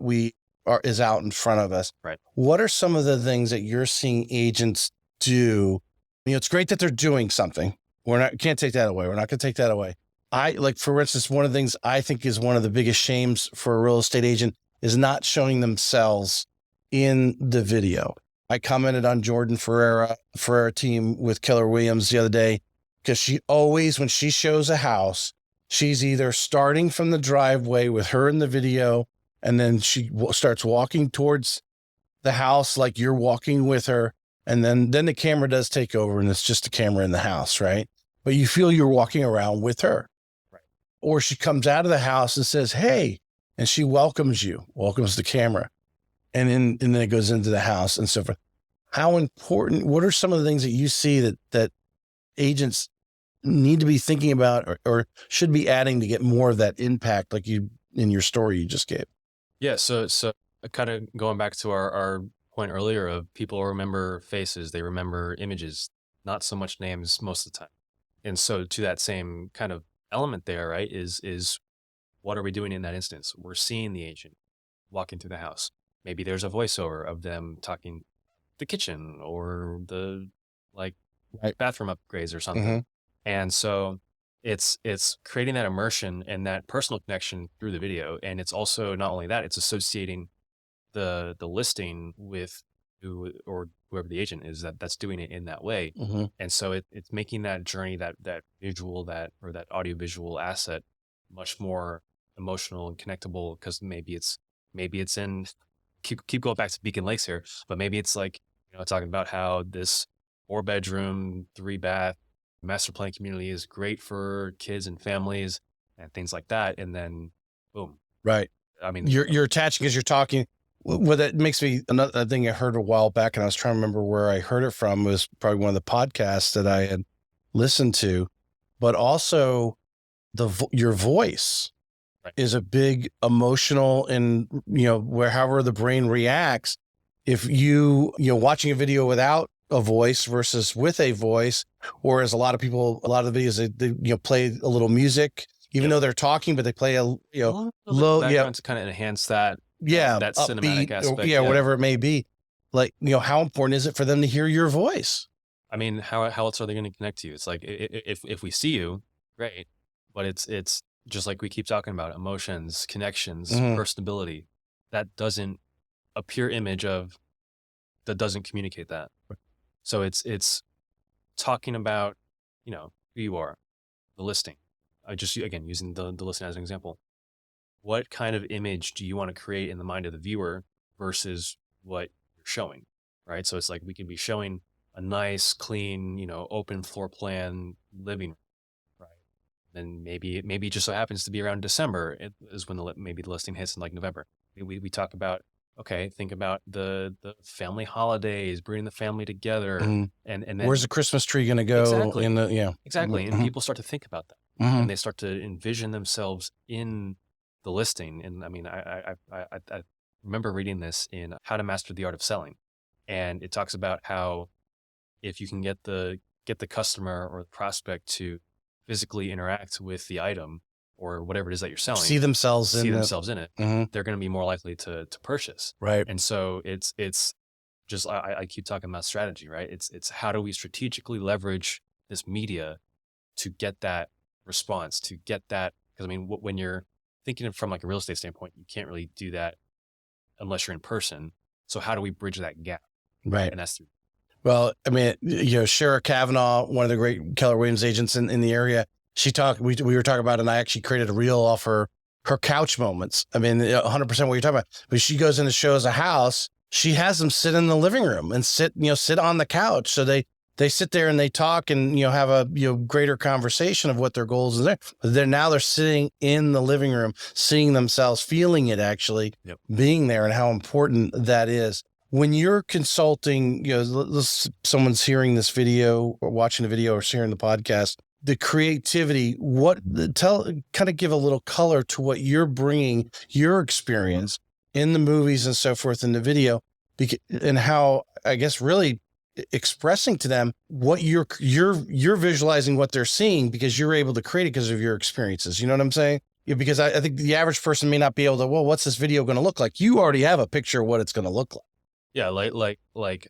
is out in front of us. Right. What are some of the things that you're seeing agents do? It's great that they're doing something. Can't take that away. We're not going to take that away. For instance, one of the things I think is one of the biggest shames for a real estate agent is not showing themselves in the video. I commented on Jordan Ferreira team with Keller Williams the other day, because she always, when she shows a house, she's either starting from the driveway with her in the video, and then she starts walking towards the house like you're walking with her. And then the camera does take over and it's just a camera in the house, right? But you feel you're walking around with her. Right. Or she comes out of the house and says, hey, and she welcomes the camera. And then it goes into the house and so forth. How important, what are some of the things that you see that agents need to be thinking about or should be adding to get more of that impact, like you in your story you just gave? Yeah. So kind of going back to our point earlier of people remember faces, they remember images, not so much names most of the time. And so to that same kind of element there, right, is what are we doing in that instance? We're seeing the agent walking through the house. Maybe there's a voiceover of them talking the kitchen or the like Right. bathroom upgrades or something. Mm-hmm. And so it's creating that immersion and that personal connection through the video. And it's also not only that, it's associating the listing with whoever the agent is that's doing it in that way. Mm-hmm. And so it's making that journey, that visual, that audiovisual asset much more emotional and connectable, because maybe it's in keep going back to Beacon Lakes here, but maybe it's like, talking about how this 4-bedroom, 3-bath master plan community is great for kids and families and things like that. And then boom. Right. I mean, you're attaching as you're talking. Well, that makes me another thing I heard a while back, and I was trying to remember where I heard it from. It was probably one of the podcasts that I had listened to, but also your voice Right. is a big emotional, and however the brain reacts. If watching a video without a voice versus with a voice, or as a lot of the videos they play a little music, even though they're talking, but they play a low to kind of enhance that that cinematic upbeat, aspect, whatever it may be. Like, how important is it for them to hear your voice? I mean, how else are they going to connect to you? It's like, if we see you, great, but it's just like we keep talking about emotions, connections, Mhm. personability. That doesn't a pure image of that doesn't communicate that. So it's talking about who you are, the listing. I just again using the listing as an example. What kind of image do you want to create in the mind of the viewer versus what you're showing, right? So it's like we can be showing a nice, clean, open floor plan living room, right? Then maybe it just so happens to be around December is when maybe the listing hits in like November. We talk about, okay, think about the family holidays, bringing the family together, Mhm. and then Where's the Christmas tree going to go? Exactly. Exactly. And people start to think about that, Mhm. and they start to envision themselves in the listing. And I mean, I remember reading this in How to Master the Art of Selling, and it talks about how if you can get the customer or the prospect to physically interact with the item or whatever it is that you're selling see themselves in it, Mhm. they're going to be more likely to purchase. Right. And so it's just, I keep talking about strategy, right? It's how do we strategically leverage this media to get that response, to get that, because I mean, when you're thinking from like a real estate standpoint, you can't really do that unless you're in person. So how do we bridge that gap? Right. And that's through. Well, I mean, Shara Kavanaugh, one of the great Keller Williams agents in the area, we were talking about, and I actually created a reel off her couch moments. I mean, 100% what you're talking about. But she goes in and shows a house. She has them sit in the living room and sit on the couch. So they sit there and they talk and, have a, greater conversation of what their goals are there. But they're sitting in the living room, seeing themselves, feeling it actually, Yep. being there, and how important that is. When you're consulting, someone's hearing this video or watching the video or hearing the podcast, the creativity, kind of give a little color to what you're bringing, your experience in the movies and so forth in the video, and how, I guess, really expressing to them what you're visualizing what they're seeing, because you're able to create it because of your experiences. You know what I'm saying? Yeah, because I think the average person may not be able to, well, what's this video going to look like? You already have a picture of what it's going to look like. Yeah, like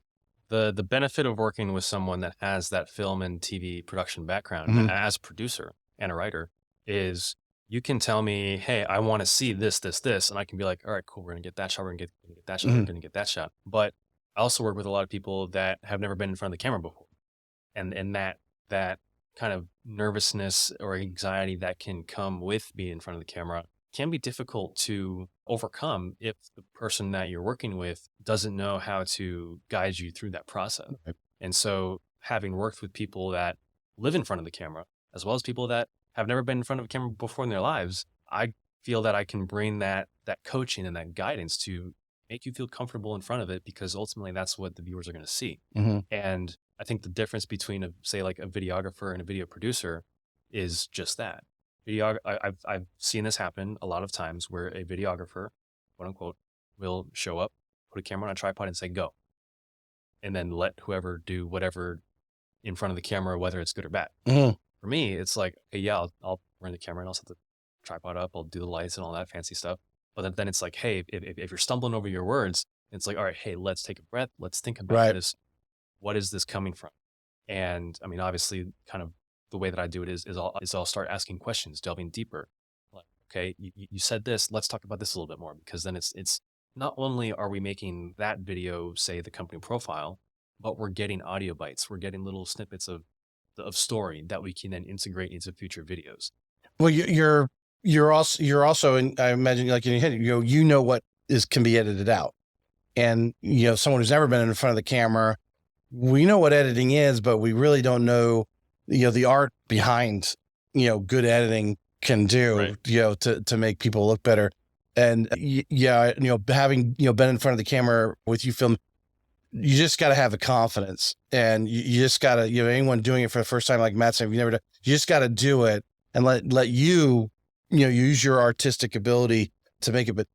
the benefit of working with someone that has that film and TV production background as a producer and a writer is you can tell me, hey, I want to see this, and I can be like, all right, cool, we're gonna get that shot, we're gonna get that shot, we're gonna get that shot. But I also work with a lot of people that have never been in front of the camera before, and that kind of nervousness or anxiety that can come with being in front of the camera can be difficult to overcome if the person that you're working with doesn't know how to guide you through that process. Right. And so having worked with people that live in front of the camera, as well as people that have never been in front of a camera before in their lives, I feel that I can bring that coaching and that guidance to make you feel comfortable in front of it, because ultimately that's what the viewers are going to see. And I think the difference between say like a videographer and a video producer is just that. I've seen this happen a lot of times where a videographer, quote unquote, will show up, put a camera on a tripod and say, go. And then let whoever do whatever in front of the camera, whether it's good or bad. For me, it's like, hey, yeah, I'll run the camera and I'll set the tripod up. I'll do the lights and all that fancy stuff. But then it's like, hey, if you're stumbling over your words, it's like, all right, hey, let's take a breath. Let's think about this. What is this coming from? And I mean, obviously, kind of the way that I do it is I'll start asking questions, delving deeper. Like, okay, you said this. Let's talk about this a little bit more, because then it's not only are we making that video say the company profile, but we're getting audio bites. We're getting little snippets of story that we can then integrate into future videos. Well, you're also, and I imagine, like in your head, what can be edited out, and someone who's never been in front of the camera, we know what editing is, but we really don't know, the art behind, good editing can do, right. To make people look better. And having, been in front of the camera with you film, you just got to have the confidence, and you just got to, anyone doing it for the first time, like Matt said, you just got to do it and let you use your artistic ability to make it. But,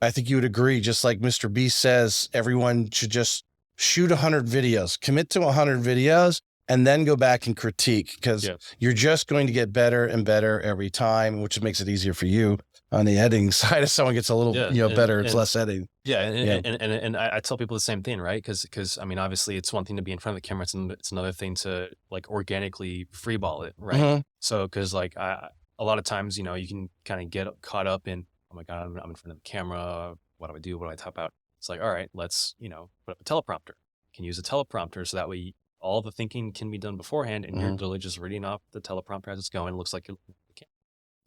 I think you would agree, just like Mr. B says, everyone should just shoot 100 videos, commit to 100 videos, and then go back and critique, because you're just going to get better and better every time, which makes it easier for you on the editing side. If someone gets a little, better, it's less editing. Yeah. And I tell people the same thing, right? Cause I mean, obviously it's one thing to be in front of the camera. It's another thing to like organically freeball it. Right. So, cause like a lot of times, you can kind of get caught up in, oh my God, I'm in front of the camera. What do I do? What do I type out? It's like, all right, let's, put up a teleprompter. You can use a teleprompter so that way all the thinking can be done beforehand, and you're literally just reading off the teleprompter as it's going. It looks like you're looking at the camera.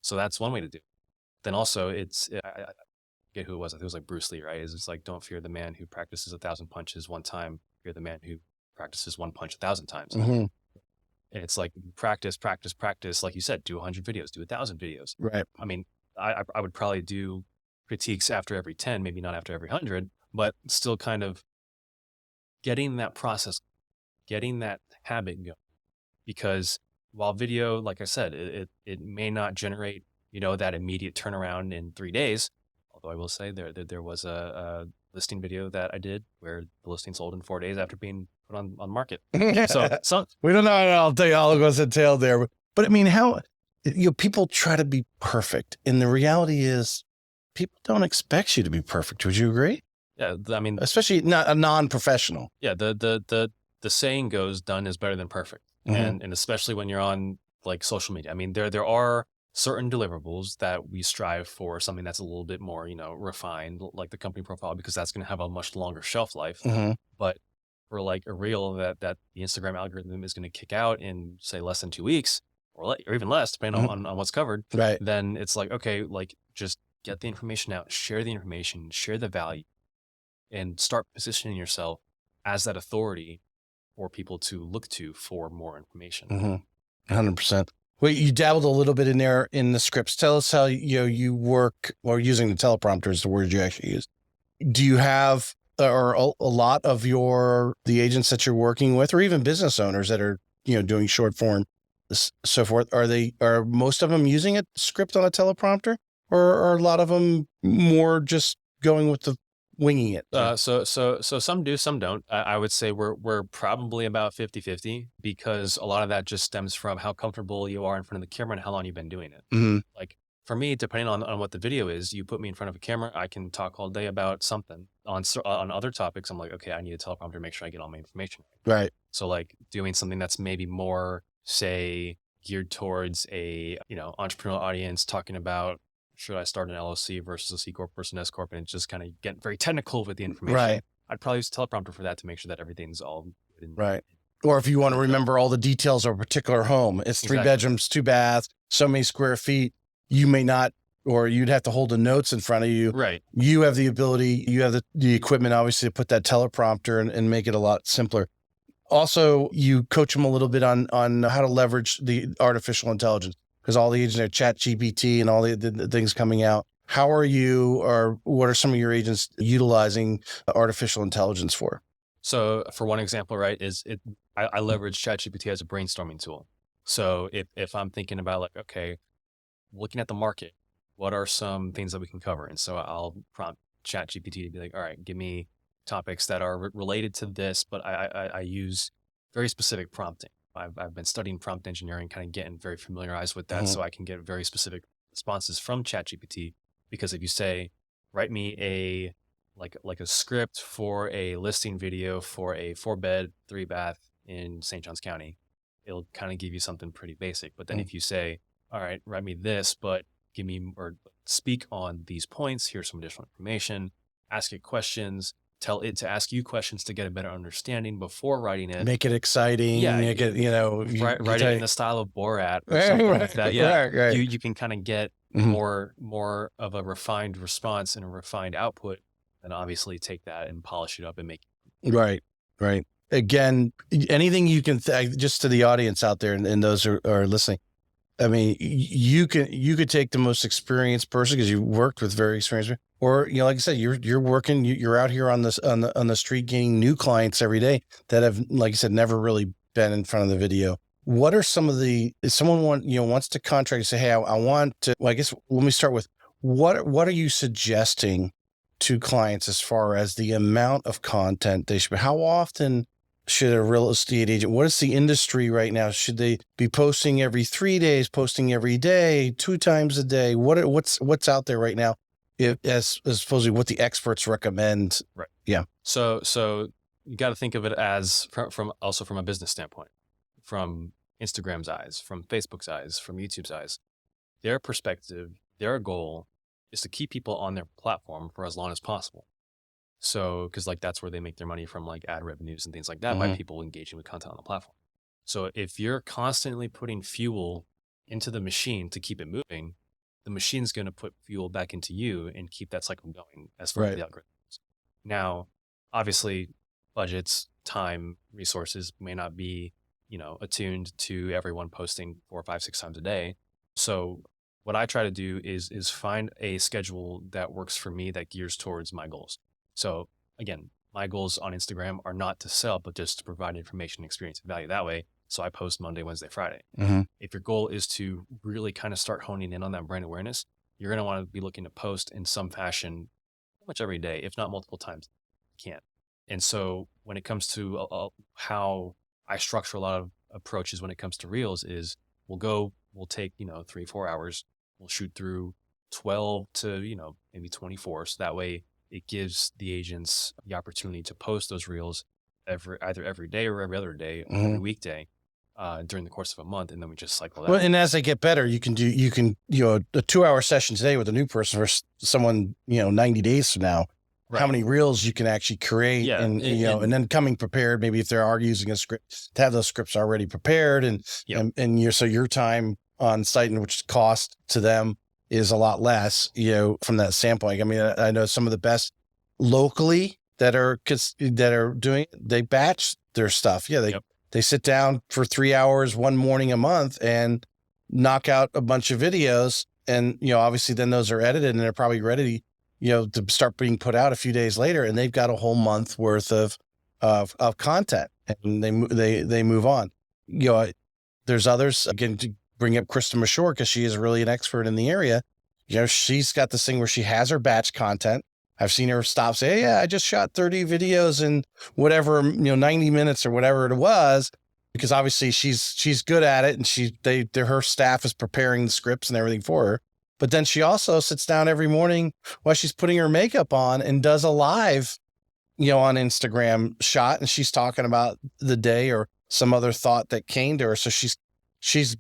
So that's one way to do it. Then also I forget who it was. I think it was like Bruce Lee, right? It's like, don't fear the man who practices 1,000 punches one time. Fear the man who practices one punch 1,000 times. And it's like practice. Like you said, do 100 videos, do 1,000 videos. Right. I mean, I would probably do critiques after every 10, maybe not after every 100, but still kind of getting that process, getting that habit going. Because while video, like I said, it may not generate, that immediate turnaround in 3 days. Although I will say there was a listing video that I did where the listing sold in 4 days after being put on market. So we don't know. I'll tell you all goes entailed there. But I mean, how people try to be perfect. And the reality is people don't expect you to be perfect. Would you agree? Yeah, I mean, Especially not a non-professional. yeah, the saying goes, "Done is better than perfect," Mhm. and especially when you're on like social media. I mean, there are certain deliverables that we strive for, something that's a little bit more, refined, like the company profile, because that's going to have a much longer shelf life. Mhm. But for like a reel that the Instagram algorithm is going to kick out in say less than 2 weeks, or even less, depending Mhm. on what's covered, Right. then it's like, okay, like just get the information out, share the information, share the value, and start positioning yourself as that authority for people to look to for more information. 100%. Well, you dabbled a little bit in there in the scripts. Tell us how you work, or using the teleprompter is the word you actually use. Do you have or a lot of the agents that you're working with, or even business owners that are doing short form, so forth? Are most of them using a script on a teleprompter, or are a lot of them more just going with the winging it? So some do, some don't. I would say we're probably about 50-50, because a lot of that just stems from how comfortable you are in front of the camera and how long you've been doing it. Mm-hmm. Like for me, depending on what the video is, you put me in front of a camera, I can talk all day about something. On other topics, I'm like, okay, I need a teleprompter to make sure I get all my information right. Right. So like doing something that's maybe more, say, geared towards a entrepreneurial audience, talking about should I start an LLC versus a C corp versus an S corp, and just kind of get very technical with the information. Right. I'd probably use a teleprompter for that to make sure that everything's all good and Right. Or if you want to remember all the details of a particular home, it's 3 Exactly. bedrooms, 2 baths, so many square feet. You may not, or you'd have to hold the notes in front of you. Right. You have the ability, you have the equipment, obviously, to put that teleprompter and make it a lot simpler. Also, you coach them a little bit on how to leverage the artificial intelligence, because all the agents are chat GPT and all the things coming out. How are you, or what are some of your agents utilizing artificial intelligence for? So for one example, right, I leverage ChatGPT as a brainstorming tool. So if I'm thinking about like, okay, looking at the market, what are some things that we can cover? And so I'll prompt ChatGPT to be like, all right, give me topics that are related to this, but I use very specific prompting. I've been studying prompt engineering, kind of getting very familiarized with that, Mhm. so I can get very specific responses from ChatGPT. Because if you say, write me like a script for a listing video for a 4-bed, 3-bath in St. Johns County, it'll kind of give you something pretty basic. But then Mm. if you say, all right, write me this, but give me or speak on these points, here's some additional information, ask it questions, tell it to ask you questions to get a better understanding before writing it. Make it exciting. Yeah, Make it, write it in the style of Borat or right, something right, like that. Yeah, right. you can kind of get Mhm. more of a refined response and a refined output, and obviously take that and polish it up and make Right, right. Again, anything you can, just to the audience out there and those who are listening. I mean, you could take the most experienced person, because you worked with very experienced, or like I said, you're working, you're out here on the street gaining new clients every day that have, like I said, never really been in front of the video. What are some of if someone wants to contract, say, hey, I want to. Well, I guess let me start with what are you suggesting to clients as far as the amount of content they should? How often should a real estate agent, what is the industry right now? Should they be posting every 3 days, posting every day, 2 times a day? What's out there right now? As supposedly what the experts recommend. right. Yeah. So you got to think of it as from also from a business standpoint, from Instagram's eyes, from Facebook's eyes, from YouTube's eyes. Their perspective, their goal is to keep people on their platform for as long as possible. So, because like that's where they make their money from, like ad revenues and things like that, by Mhm. people engaging with content on the platform. So if you're constantly putting fuel into the machine to keep it moving, the machine's going to put fuel back into you and keep that cycle going as far as Right. the algorithm goes. Now, obviously, budgets, time, resources may not be, attuned to everyone posting 4, 5, 6 times a day. So what I try to do is find a schedule that works for me, that gears towards my goals. So again, my goals on Instagram are not to sell, but just to provide information, experience, and value that way. So I post Monday, Wednesday, Friday. Mhm. If your goal is to really kind of start honing in on that brand awareness, you're going to want to be looking to post in some fashion pretty much every day, if not multiple times. You can. And so when it comes to how I structure a lot of approaches when it comes to reels is we'll go we'll take, 3, 4 hours. We'll shoot through 12 to, maybe 24. So that way it gives the agents the opportunity to post those reels either every day or every other day, every weekday, during the course of a month. And then we just cycle that. Well, and as they get better, you can, a 2-hour session today with a new person versus someone, 90 days from now. Right. How many reels you can actually create, and then coming prepared. Maybe if they are using a script, to have those scripts already prepared, and so your time on site and which cost to them is a lot less. From that standpoint. I mean, I know some of the best locally that are doing it, they batch their stuff. Yeah, they sit down for 3 hours one morning a month and knock out a bunch of videos, and obviously then those are edited and they're probably ready to start being put out a few days later, and they've got a whole month worth of content, and they move on. There's others, again, to bring up Krista Mashore, because she is really an expert in the area. She's got this thing where she has her batch content. I've seen her stop, say, hey, yeah, I just shot 30 videos in whatever, 90 minutes or whatever it was, because obviously she's good at it, and her staff is preparing the scripts and everything for her. But then she also sits down every morning while she's putting her makeup on and does a live, on Instagram shot, and she's talking about the day or some other thought that came to her. So she's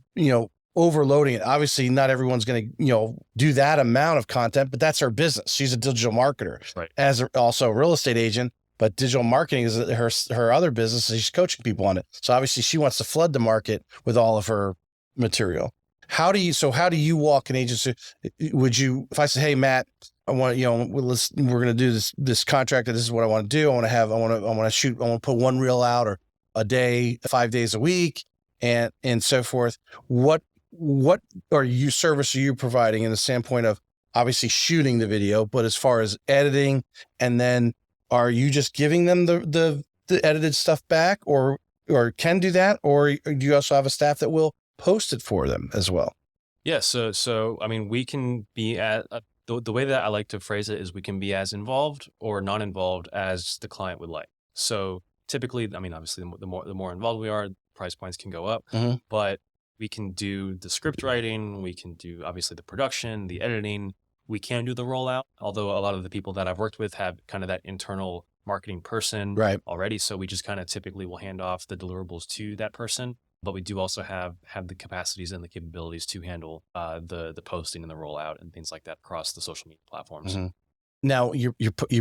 overloading it. Obviously, not everyone's going to, do that amount of content, but that's her business. She's a digital marketer, right, as also a real estate agent, but digital marketing is her other business. And she's coaching people on it. So obviously she wants to flood the market with all of her material. How do you walk an agency? If I say, hey, Matt, I want, we're going to do this contract, and this is what I want to do. I want to shoot, I want to put one reel out or a day, 5 days a week, and so forth. What service are you providing in the standpoint of obviously shooting the video, but as far as editing, and then are you just giving them the edited stuff back, or can do that, or do you also have a staff that will post it for them as well? Yeah. So, I mean, we can be the way that I like to phrase it is we can be as involved or non-involved as the client would like. So typically, I mean, obviously the more involved we are, price points can go up, but we can do the script writing. We can do obviously the production, the editing. We can do the rollout, although a lot of the people that I've worked with have kind of that internal marketing person already. So we just kind of typically will hand off the deliverables to that person. But we do also have the capacities and the capabilities to handle the posting and the rollout and things like that across the social media platforms. Now you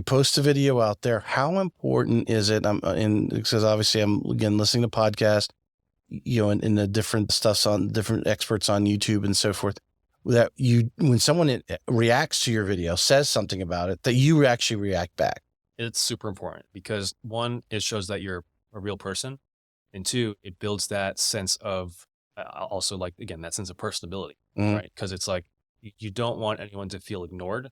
post a video out there. How important is it? Because obviously I'm again listening to podcasts, and the different stuffs on different experts on YouTube and so forth. That when someone reacts to your video, says something about it, that you actually react back. It's super important because one, it shows that you're a real person. And two, it builds that sense of also that sense of personability, right? Because it's like, you don't want anyone to feel ignored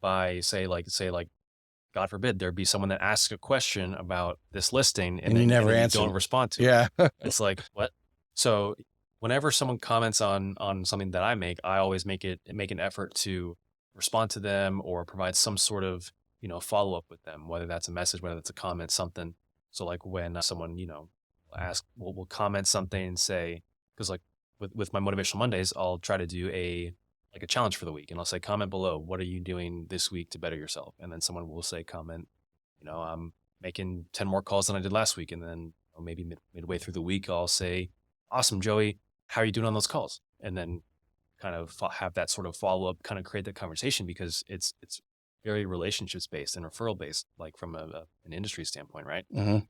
by say God forbid, there'd be someone that asks a question about this listing and then you never answer. You don't respond to it. It's like, what? So whenever someone comments on something that I make, I always make an effort to respond to them or provide some sort of, follow-up with them, whether that's a message, whether that's a comment, something. So like when someone, will comment something and say, because like with my Motivational Mondays, I'll try to do a challenge for the week, and I'll say, comment below, what are you doing this week to better yourself? And then someone will say, comment, I'm making 10 more calls than I did last week. And then maybe midway through the week, I'll say, awesome, Joey, how are you doing on those calls? And then kind of have that sort of follow-up, kind of create that conversation, because it's very relationships based and referral based, like from an industry standpoint, right?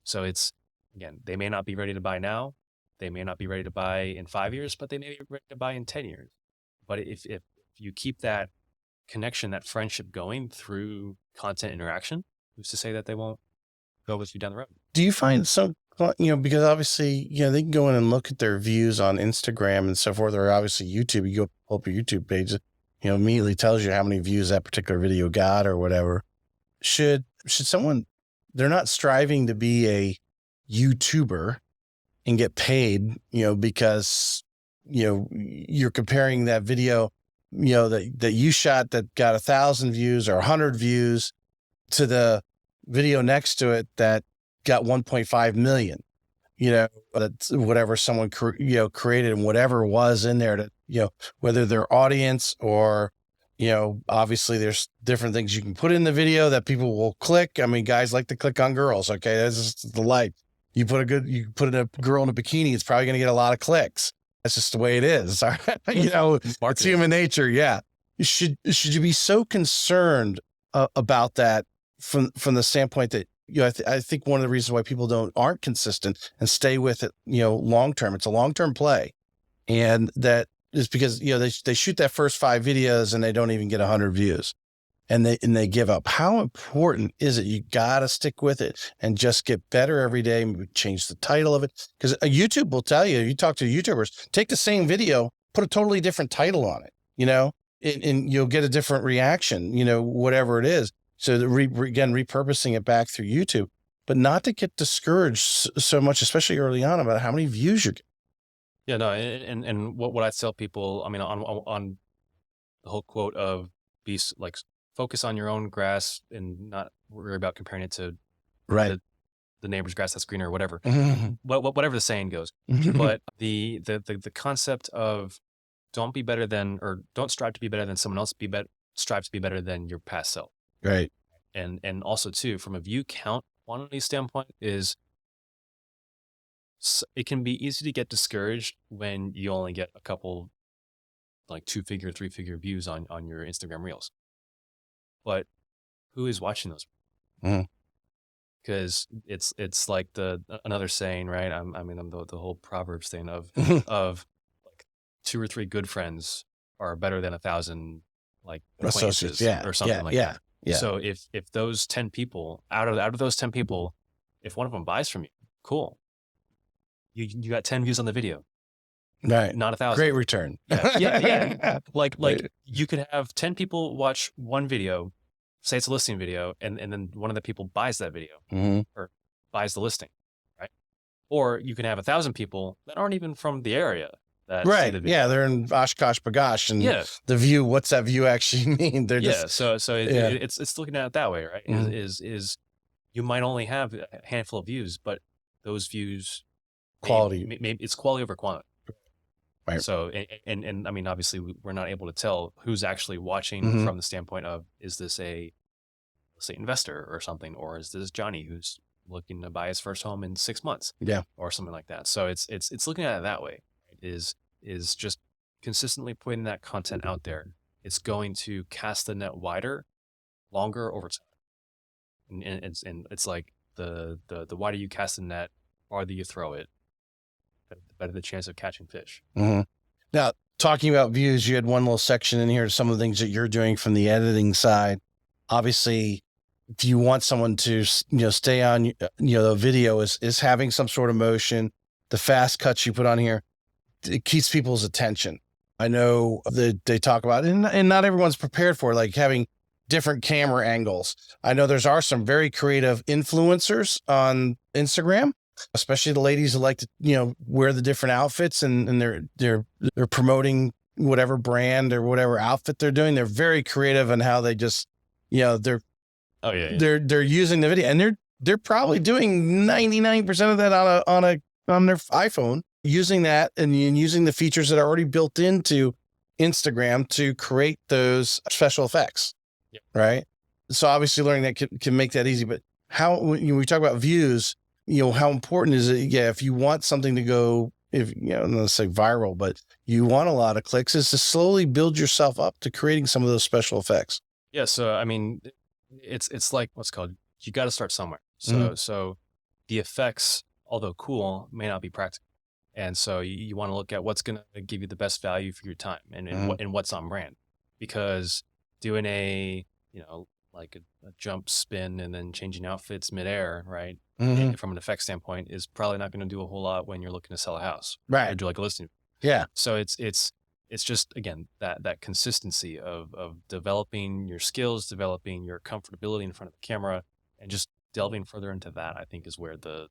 So it's, again, they may not be ready to buy now. They may not be ready to buy in 5 years, but they may be ready to buy in 10 years. But if you keep that connection, that friendship going through content interaction, who's to say that they won't go with you down the road? Do you find some, because obviously, they can go in and look at their views on Instagram and so forth, or obviously YouTube, you go pull up your YouTube page, immediately tells you how many views that particular video got or whatever. Should someone, they're not striving to be a YouTuber and get paid, because, you're comparing that video, that you shot that got 1,000 views or 100 views to the video next to it that got 1.5 million. that's whatever someone, created and whatever was in there to, whether their audience or, obviously there's different things you can put in the video that people will click. I mean, guys like to click on girls. Okay. That's just the light. You put in a girl in a bikini, it's probably going to get a lot of clicks. That's just the way it is. It's human nature. Yeah. Should you be so concerned about that from the standpoint that, I think one of the reasons why people aren't consistent and stay with it, long-term, it's a long-term play. And that is because, they shoot that first 5 videos and they don't even get 100 views and they give up. How important is it? You got to stick with it and just get better every day. Change the title of it. Because YouTube will tell you, you talk to YouTubers, take the same video, put a totally different title on it, and you'll get a different reaction, whatever it is. So again, repurposing it back through YouTube, but not to get discouraged so much, especially early on, about how many views you're getting. Yeah, no. And what I tell people, I mean, on the whole quote of focus on your own grass and not worry about comparing it to right. the neighbor's grass that's greener or whatever, Mhm. whatever the saying goes. But the concept of don't strive to be better than someone else, strive to be better than your past self. Right. And also too, from a view count quantity standpoint, it can be easy to get discouraged when you only get a couple, like 2-figure, 3-figure views on your Instagram reels. But who is watching those? Because it's like another saying, right? The whole Proverbs thing of like 2 or 3 good friends are better than 1,000 like acquaintances, or something like that. Yeah. So if those 10 people out of those 10 people, if one of them buys from you, cool. You got 10 views on the video, right? Not 1,000. Great return. Yeah. Like you could have 10 people watch one video, say it's a listing video, and then one of the people buys that video or buys the listing, right? Or you can have 1,000 people that aren't even from the area. Right. Yeah. They're in Oshkosh Bagosh and the view, what's that view actually mean? They're just, it's looking at it that way, right? Is you might only have a handful of views, but those views quality, maybe it's quality over quantity. Right. So, and I mean, obviously we're not able to tell who's actually watching from the standpoint of, is this a, let's say, investor or something, or is this Johnny who's looking to buy his first home in 6 months? Yeah. Or something like that. So it's looking at it that way. Is just consistently putting that content out there. It's going to cast the net wider, longer over time. And it's like the wider you cast the net, farther you throw it, the better the chance of catching fish. Now, talking about views, you had one little section in here, some of the things that you're doing from the editing side. Obviously, if you want someone to, stay on, the video is having some sort of motion, the fast cuts you put on here, it keeps people's attention. I know that they talk about it, and not everyone's prepared for like having different camera angles. I know are some very creative influencers on Instagram, especially the ladies who like to, wear the different outfits and they're promoting whatever brand or whatever outfit they're doing. They're very creative in how they just, they're using the video, and they're probably doing 99% of that on their iPhone, using that and using the features that are already built into Instagram to create those special effects. Yep. Right. So obviously learning that can make that easy, but when we talk about views, how important is it? Yeah. If you want something to go, let's say viral, but you want a lot of clicks, is to slowly build yourself up to creating some of those special effects. Yeah. So, I mean, it's like what's called, you got to start somewhere. So the effects, although cool, may not be practical. And so you want to look at what's going to give you the best value for your time and what's on brand, because doing like a jump spin and then changing outfits midair, right? From an effect standpoint is probably not going to do a whole lot when you're looking to sell a house, right? Or do like a listing. Yeah. So it's just, again, that consistency of developing your skills, developing your comfortability in front of the camera, and just delving further into that, I think is where the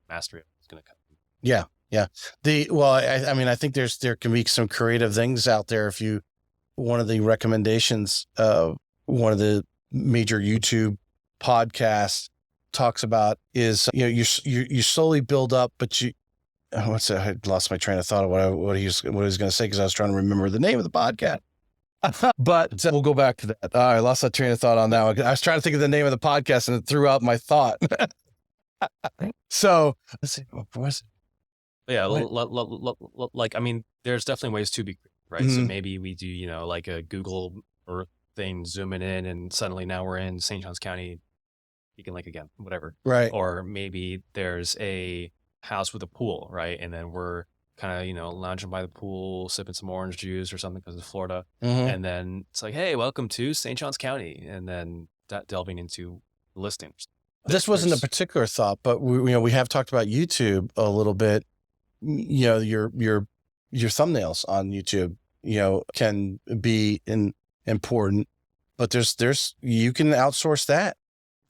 mastery is going to come. Yeah. Yeah. I think there can be some creative things out there. One of the recommendations of one of the major YouTube podcasts talks about is, you slowly build up, but what's that? I lost my train of thought of what he was going to say, because I was trying to remember the name of the podcast. But we'll go back to that. I lost that train of thought on that one. I was trying to think of the name of the podcast and it threw out my thought. So let's see. What was it? Yeah, like, I mean, there's definitely ways to be, right? So maybe we do, like a Google Earth thing, zooming in, and suddenly now we're in St. Johns County, Beacon Lake again, whatever. Right. Or maybe there's a house with a pool, right? And then we're kind of, lounging by the pool, sipping some orange juice or something because of Florida. And then it's like, hey, welcome to St. Johns County. And then delving into listings. This wasn't a particular thought, but we have talked about YouTube a little bit. Your thumbnails on YouTube, can be important, but you can outsource that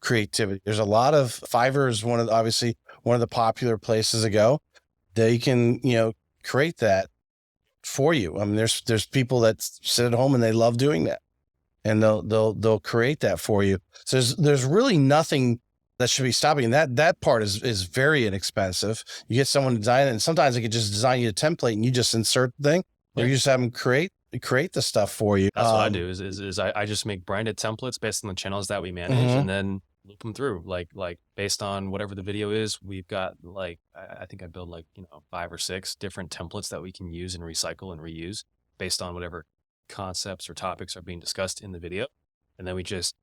creativity. There's a lot of Fiverr is obviously one of the popular places to go. They can, create that for you. I mean, there's people that sit at home and they love doing that, and they'll create that for you. So there's really nothing that should be stopping. That part is very inexpensive. You get someone to design it, and sometimes they could just design you a template and you just insert the thing, or you just have them create the stuff for you. That's what I do is I just make branded templates based on the channels that we manage, and then loop them through, like based on whatever the video is. We've got I think I build 5 or 6 different templates that we can use and recycle and reuse based on whatever concepts or topics are being discussed in the video. And then we just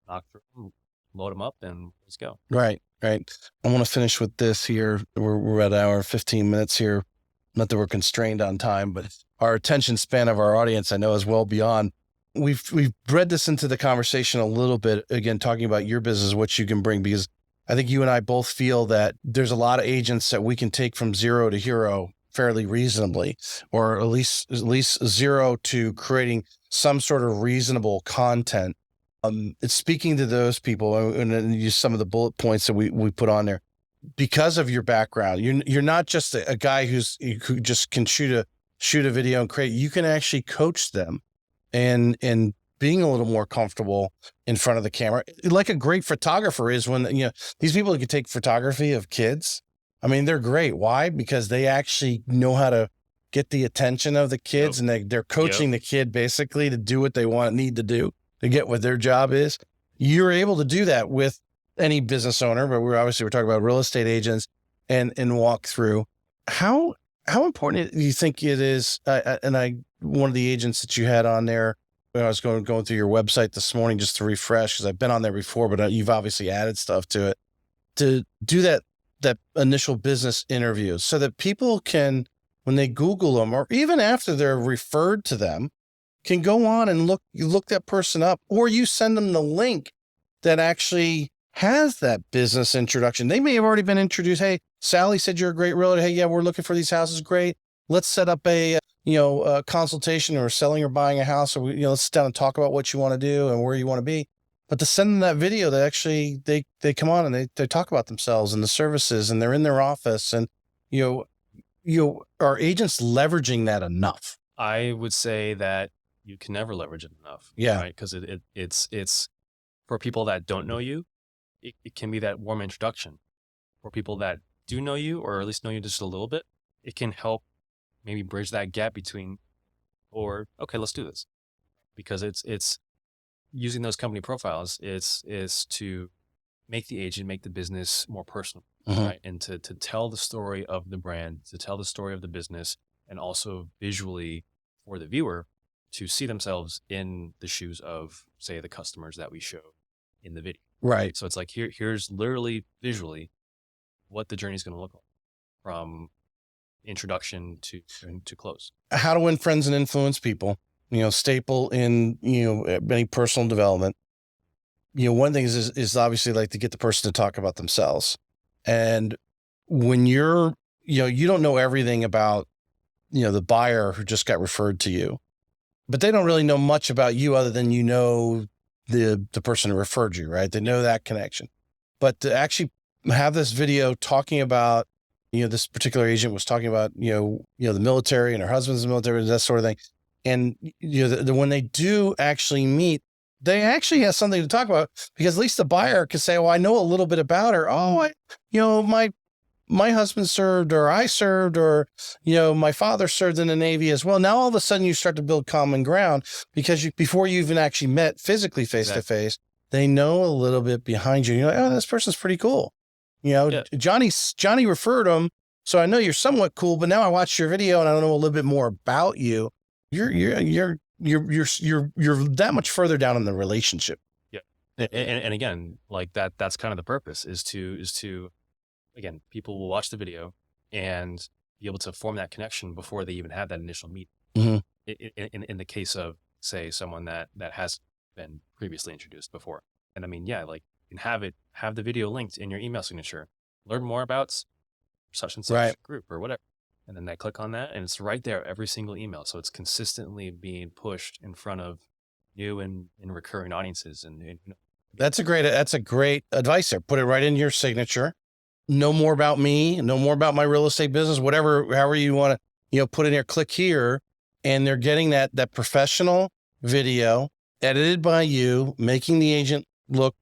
knock through them, load them up, and let's go. Right. I want to finish with this here. We're at hour 15 minutes here. Not that we're constrained on time, but our attention span of our audience, I know, is well beyond. We've bred this into the conversation a little bit, again, talking about your business, what you can bring, because I think you and I both feel that there's a lot of agents that we can take from zero to hero fairly reasonably, or at least zero to creating some sort of reasonable content. It's speaking to those people, and then use some of the bullet points that we put on there. Because of your background, you're not just a guy who just can shoot a video and create. You can actually coach them and being a little more comfortable in front of the camera, like a great photographer is. When these people who can take photography of kids, I mean, they're great. Why? Because they actually know how to get the attention of the kids, and they're coaching the kid basically to do what they need to do to get what their job is. You're able to do that with any business owner, but we're talking about real estate agents and walk through. How important do you think it is? One of the agents that you had on there, when I was going through your website this morning just to refresh, because I've been on there before, but you've obviously added stuff to it, to do that initial business interview, so that people can, when they Google them, or even after they're referred to them, can go on and look that person up, or you send them the link that actually has that business introduction. They may have already been introduced. Hey, Sally said you're a great realtor. Hey, yeah, we're looking for these houses. Great. Let's set up a consultation, or selling or buying a house, or let's sit down and talk about what you want to do and where you want to be. But to send them that video, that actually they come on and they talk about themselves and the services, and they're in their office, and are agents leveraging that enough? I would say that you can never leverage it enough. Yeah. Right? Because it's for people that don't know you, it can be that warm introduction. For people that do know you, or at least know you just a little bit, it can help maybe bridge that gap between, or, okay, let's do this. Because it's using those company profiles is to make the agent, make the business more personal, right? And to tell the story of the brand, to tell the story of the business, and also visually for the viewer to see themselves in the shoes of, say, the customers that we show in the video. Right. So it's like, here's literally visually what the journey is going to look like from introduction to close. How to win friends and influence people, staple in, any personal development. One thing is obviously like to get the person to talk about themselves. And when you don't know everything about, the buyer who just got referred to you, but they don't really know much about you other than, the person who referred you, right? They know that connection. But to actually have this video talking about, this particular agent was talking about, the military, and her husband's in the military, that sort of thing. And, when they do actually meet, they actually have something to talk about, because at least the buyer can say, "Oh, I know a little bit about her. Oh, my husband served, or I served, or, my father served in the Navy as well." Now, all of a sudden you start to build common ground, because before you even actually met physically face to face, they know a little bit behind you. You're like, "Oh, this person's pretty cool." Johnny referred him. So I know you're somewhat cool, but now I watched your video and I don't know a little bit more about you. You're that much further down in the relationship. Yeah. And again, like that's kind of the purpose, is to, again, people will watch the video and be able to form that connection before they even have that initial meet. Mm-hmm. In the case of, say, someone that has been previously introduced before. And I mean, yeah, like, you can have the video linked in your email signature, learn more about such and such group or whatever. And then they click on that and it's right there, every single email. So it's consistently being pushed in front of new and recurring audiences. And that's a great advice there. Put it right in your signature. Know more about me, know more about my real estate business, however you want to, put in there, click here. And they're getting that professional video edited by you, making the agent look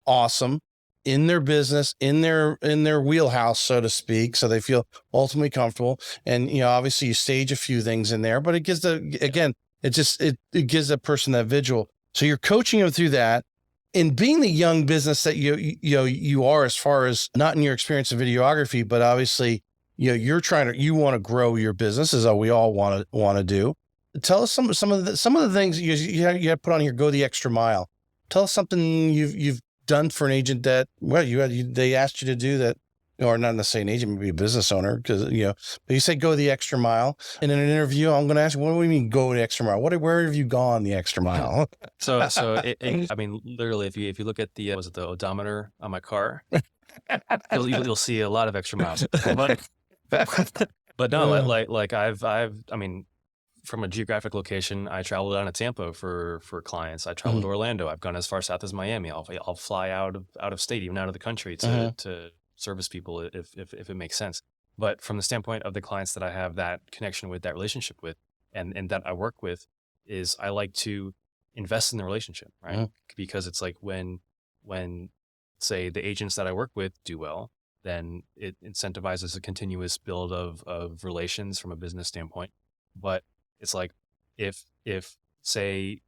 awesome in their business, in their wheelhouse, so to speak. So they feel ultimately comfortable. And, obviously you stage a few things in there, but it gives it gives that person that visual. So you're coaching them through that. In being the young business that you are, as far as not in your experience of videography, but obviously, you want to grow your business, as we all want to do. Tell us some of the things you had to put on here. Go the extra mile. Tell us something you've done for an agent that, well, they asked you to do that, or not necessarily an agent, maybe a business owner, because, but you say go the extra mile. And in an interview, I'm going to ask you, what do you mean go the extra mile? Where have you gone the extra mile? So I mean, literally, if you look at the odometer on my car, you'll see a lot of extra miles. But no, I mean, from a geographic location, I traveled down to Tampa for clients. I traveled to Orlando. I've gone as far south as Miami. I'll fly out of state, even out of the country, to service people if it makes sense. But from the standpoint of the clients that I have that connection with, that relationship with, and that I work with, is I like to invest in the relationship, right? Because it's like when say the agents that I work with do well, then it incentivizes a continuous build of relations from a business standpoint. But it's like, if say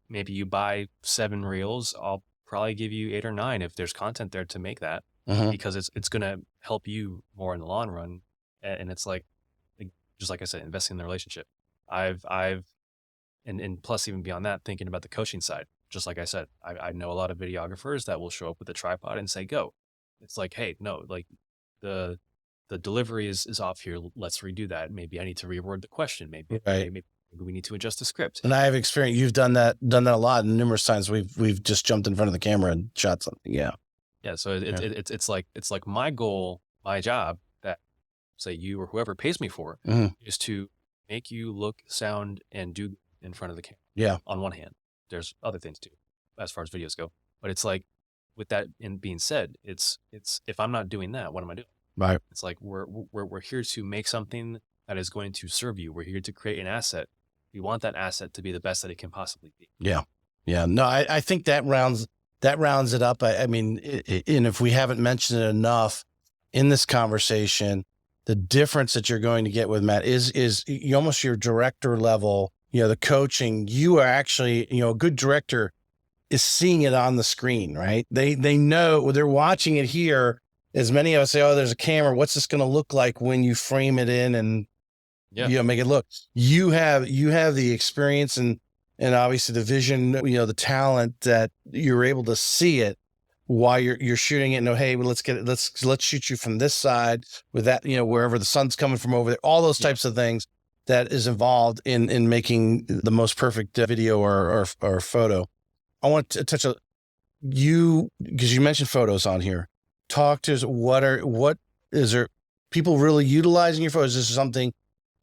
maybe you buy 7 reels, I'll probably give you 8 or 9 if there's content there to make that, because it's going to help you more in the long run. And it's like, just like I said, investing in the relationship. And plus, even beyond that, thinking about the coaching side, just like I said, I know a lot of videographers that will show up with a tripod and say, go. It's like, hey, no, like the delivery is off here. Let's redo that. Maybe I need to reword the question. Maybe we need to adjust the script. And I have experience. You've done that a lot, and numerous times we've just jumped in front of the camera and shot something. Yeah. So it's like my goal, my job, that say you or whoever pays me for, is to make you look, sound, and do in front of the camera. Yeah. On one hand, there's other things too, as far as videos go. But it's like, with that in being said, it's if I'm not doing that, what am I doing? Right. It's like we're here to make something that is going to serve you. We're here to create an asset. We want that asset to be the best that it can possibly be. Yeah. Yeah. No, I think that rounds it up. I mean, and if we haven't mentioned it enough in this conversation, the difference that you're going to get with Matt is you almost your director level, the coaching. You are actually, a good director is seeing it on the screen, right? They know, they're watching it here. As many of us say, oh, there's a camera. What's this going to look like when you frame it in and make it look? You have the experience and obviously the vision, the talent that you're able to see it while you're shooting it. No, hey, well, let's shoot you from this side with that, wherever the sun's coming from over there. All those types of things that is involved in making the most perfect video or photo. I want to touch on you because you mentioned photos on here. Talk to us. What is there? People really utilizing your photos? Is this something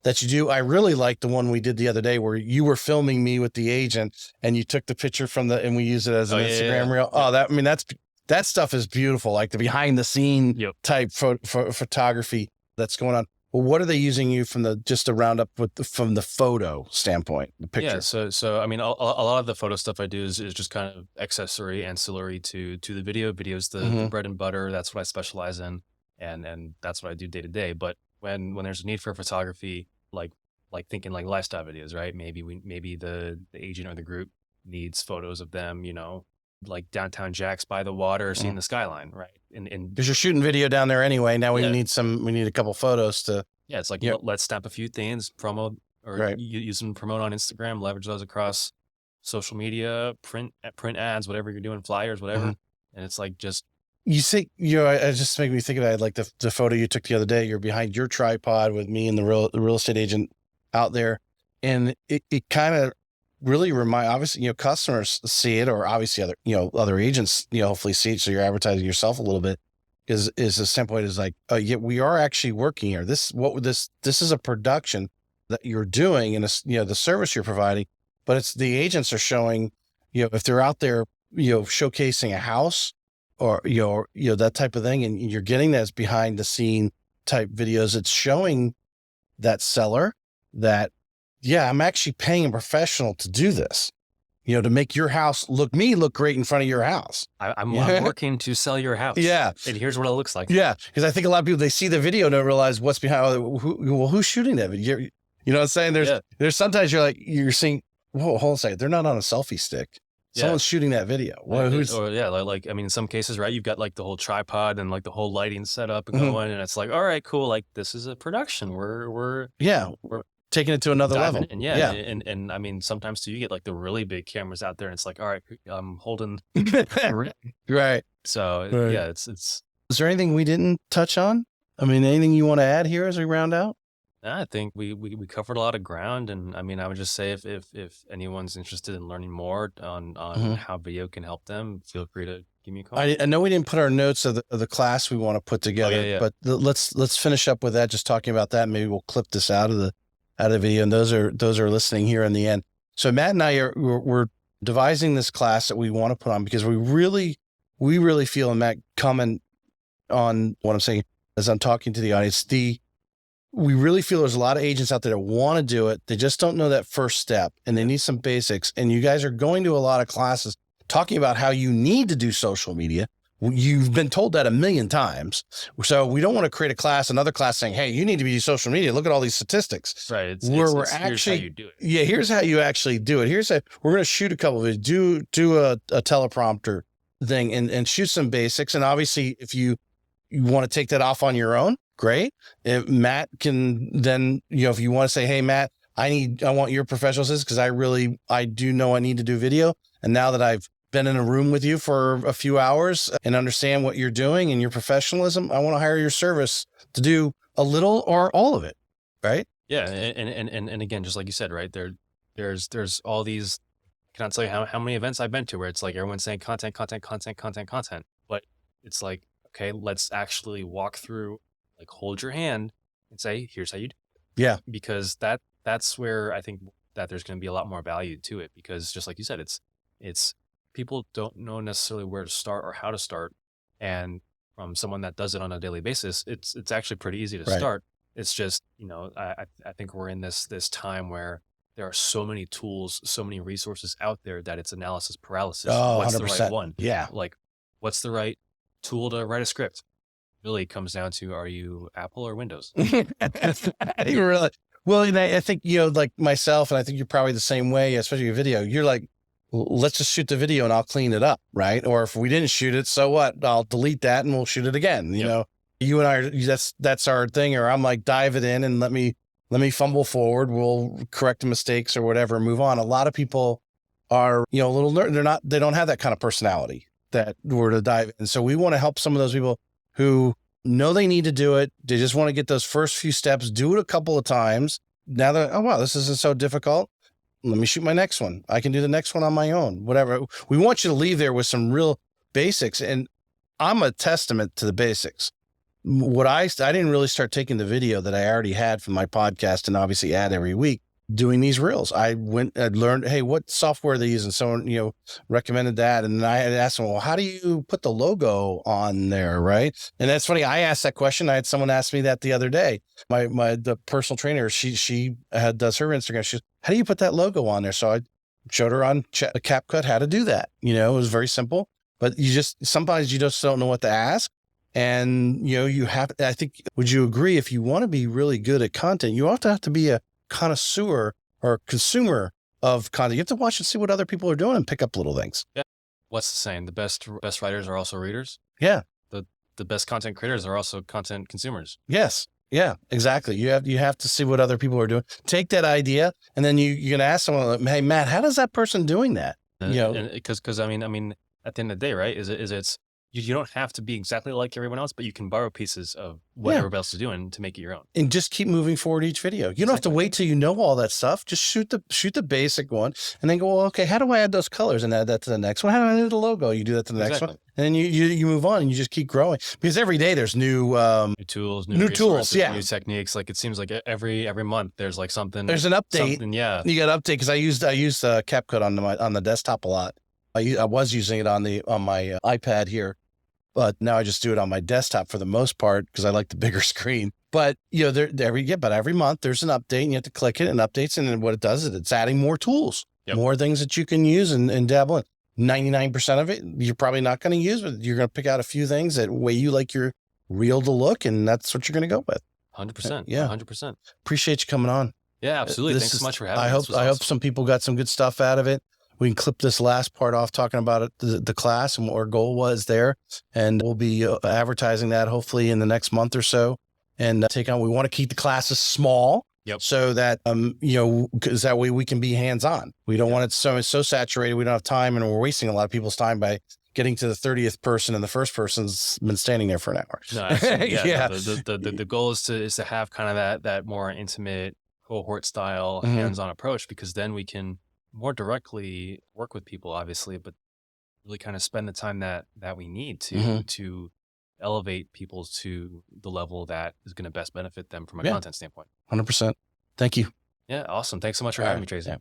that you do? I really like the one we did the other day where you were filming me with the agent and you took the picture and we use it as an Instagram reel. Oh, that stuff is beautiful. Like the behind the scene type photography that's going on. Well, what are they using you from just to round up from the photo standpoint, the picture? Yeah. So I mean, a lot of the photo stuff I do is just kind of accessory, ancillary to the video. Video's the Mm-hmm. bread and butter. That's what I specialize in, and that's what I do day to day. But when there's a need for photography, like thinking like lifestyle videos, right? Maybe the agent or the group needs photos of them, like downtown Jax by the water, seeing the skyline, right? And Because you're shooting video down there anyway. Now we yeah, need a couple photos to. yeah, it's like Yep. let's stamp a few things, promote or Right. use them to promote on Instagram, leverage those across social media, print ads, whatever you're doing, flyers, whatever. Mm-hmm. And it's like just You see, it just make me think of that. Like the photo you took the other day, you're behind your tripod with me and the real estate agent out there. And it kind of really obviously, customers see it, or obviously other agents, hopefully see it. So you're advertising yourself a little bit is the standpoint is like, yeah, we are actually working here. This is a production that you're doing, and it's, the service you're providing, but it's the agents are showing, if they're out there, showcasing a house or, that type of thing. And you're getting that as behind the scene type videos. It's showing that seller that, yeah, I'm actually paying a professional to do this, to make your house look great in front of your house. I'm working to sell your house. Yeah. And here's what it looks like. Yeah. Because I think a lot of people, they see the video and don't realize what's behind. Who's shooting that video? You know what I'm saying? There's sometimes you're seeing, whoa, hold on a second. They're not on a selfie stick. Someone's shooting that video. Well, like I mean, in some cases, right? You've got like the whole tripod and like the whole lighting set up and going, and it's like, all right, cool. Like this is a production. We're taking it to another level. And and I mean, sometimes too, you get like the really big cameras out there, and it's like, all right, I'm holding. Right. So Right. yeah, it's. Is there anything we didn't touch on? I mean, anything you want to add here as we round out? I think we covered a lot of ground, and I mean, I would just say if anyone's interested in learning more on how video can help them, feel free to give me a call. I know we didn't put our notes of the class we want to put together, but let's finish up with that. Just talking about that, maybe we'll clip this out of the video, and those are listening here in the end. So Matt and I we're devising this class that we want to put on because we really feel, and Matt, comment on what I'm saying as I'm talking to the audience, we really feel there's a lot of agents out there that want to do it. They just don't know that first step, and they need some basics. And you guys are going to a lot of classes talking about how you need to do social media. You've been told that a million times. So we don't want to create another class saying, hey, you need to be social media. Look at all these statistics. Right. We're actually, here's how you do it. Yeah, here's how you actually do it. We're going to shoot a couple of videos, do a teleprompter thing and shoot some basics. And obviously, if you want to take that off on your own, great. If Matt can then, if you want to say, hey, Matt, I want your professional assistance because I do know I need to do video. And now that I've been in a room with you for a few hours and understand what you're doing and your professionalism, I want to hire your service to do a little or all of it. Right. Yeah. And again, just like you said, right there's all these, I cannot tell you how many events I've been to where it's like everyone's saying content, but it's like, okay, let's actually walk through, like hold your hand and say, here's how you do it. Yeah. Because that's where I think that there's going to be a lot more value to it, because just like you said, it's people don't know necessarily where to start or how to start. And from someone that does it on a daily basis, it's actually pretty easy to start. It's just, I think we're in this time where there are so many tools, so many resources out there that it's analysis paralysis. Oh, what's 100%. the right one? Yeah. Like, what's the right tool to write a script? Really comes down to, are you Apple or Windows? Really? Well, I think, like myself, and I think you're probably the same way, especially your video, you're like, let's just shoot the video and I'll clean it up. Right. Or if we didn't shoot it, so what? I'll delete that and we'll shoot it again. You and I, that's our thing. Or I'm like, dive it in and let me fumble forward. We'll correct the mistakes or whatever, and move on. A lot of people are, a little nerd. They don't have that kind of personality that were to dive in. So we want to help some of those people who know they need to do it. They just want to get those first few steps, do it a couple of times. Now they're, oh, wow, this isn't so difficult. Let me shoot my next one. I can do the next one on my own, whatever. We want you to leave there with some real basics. And I'm a testament to the basics. I didn't really start taking the video that I already had from my podcast and obviously add every week doing these reels. I learned, hey, what software they use, and someone, recommended that. And then I had asked them, well, how do you put the logo on there? Right. And that's funny. I asked that question. I had someone ask me that the other day. The personal trainer, she does her Instagram. She's, how do you put that logo on there? So I showed her on CapCut how to do that. It was very simple, but sometimes you just don't know what to ask. And, I think, would you agree, if you want to be really good at content, you have to be a connoisseur or consumer of content. You have to watch and see what other people are doing and pick up little things. Yeah. What's the saying? The best writers are also readers. Yeah. The best content creators are also content consumers. Yes. Yeah, exactly. You have to see what other people are doing. Take that idea, and then you're gonna ask someone, hey, Matt, how does that person doing that? Because I mean, at the end of the day, right? It's you don't have to be exactly like everyone else, but you can borrow pieces of what everybody else is doing to make it your own. And just keep moving forward each video. You don't have to wait till you know all that stuff. Just shoot the basic one, and then go, well, okay, how do I add those colors and add that to the next one? How do I add the logo? You do that to the next one, and then you move on and you just keep growing, because every day there's new tools, new tools, new techniques. Like, it seems like every month there's like something. There's an update. Yeah, you got to update, because I use CapCut on the desktop a lot. I was using it on my iPad here, but now I just do it on my desktop for the most part, because I like the bigger screen. But every month there's an update, and you have to click it, and updates. And then what it does is it's adding more tools, more things that you can use and dabble in. 99% of it you're probably not going to use, but you're going to pick out a few things that way you like your reel to look, and that's what you're going to go with. 100%. Yeah, 100%. Appreciate you coming on. Yeah, absolutely. Thanks so much for having me. I hope some people got some good stuff out of it. We can clip this last part off talking about it, the class, and what our goal was there. And we'll be advertising that hopefully in the next month or so. And we want to keep the classes small. Yep. So that, because that way we can be hands-on. We don't want it so saturated. We don't have time, and we're wasting a lot of people's time by getting to the 30th person, and the first person's been standing there for an hour. No, absolutely. Yeah. No, the goal is to have kind of that more intimate cohort style hands-on approach, because then we can more directly work with people, obviously, but really kind of spend the time that we need to elevate people to the level that is going to best benefit them from a content standpoint. 100%. Thank you. Yeah. Awesome. Thanks so much for having me, Tracy. Yeah.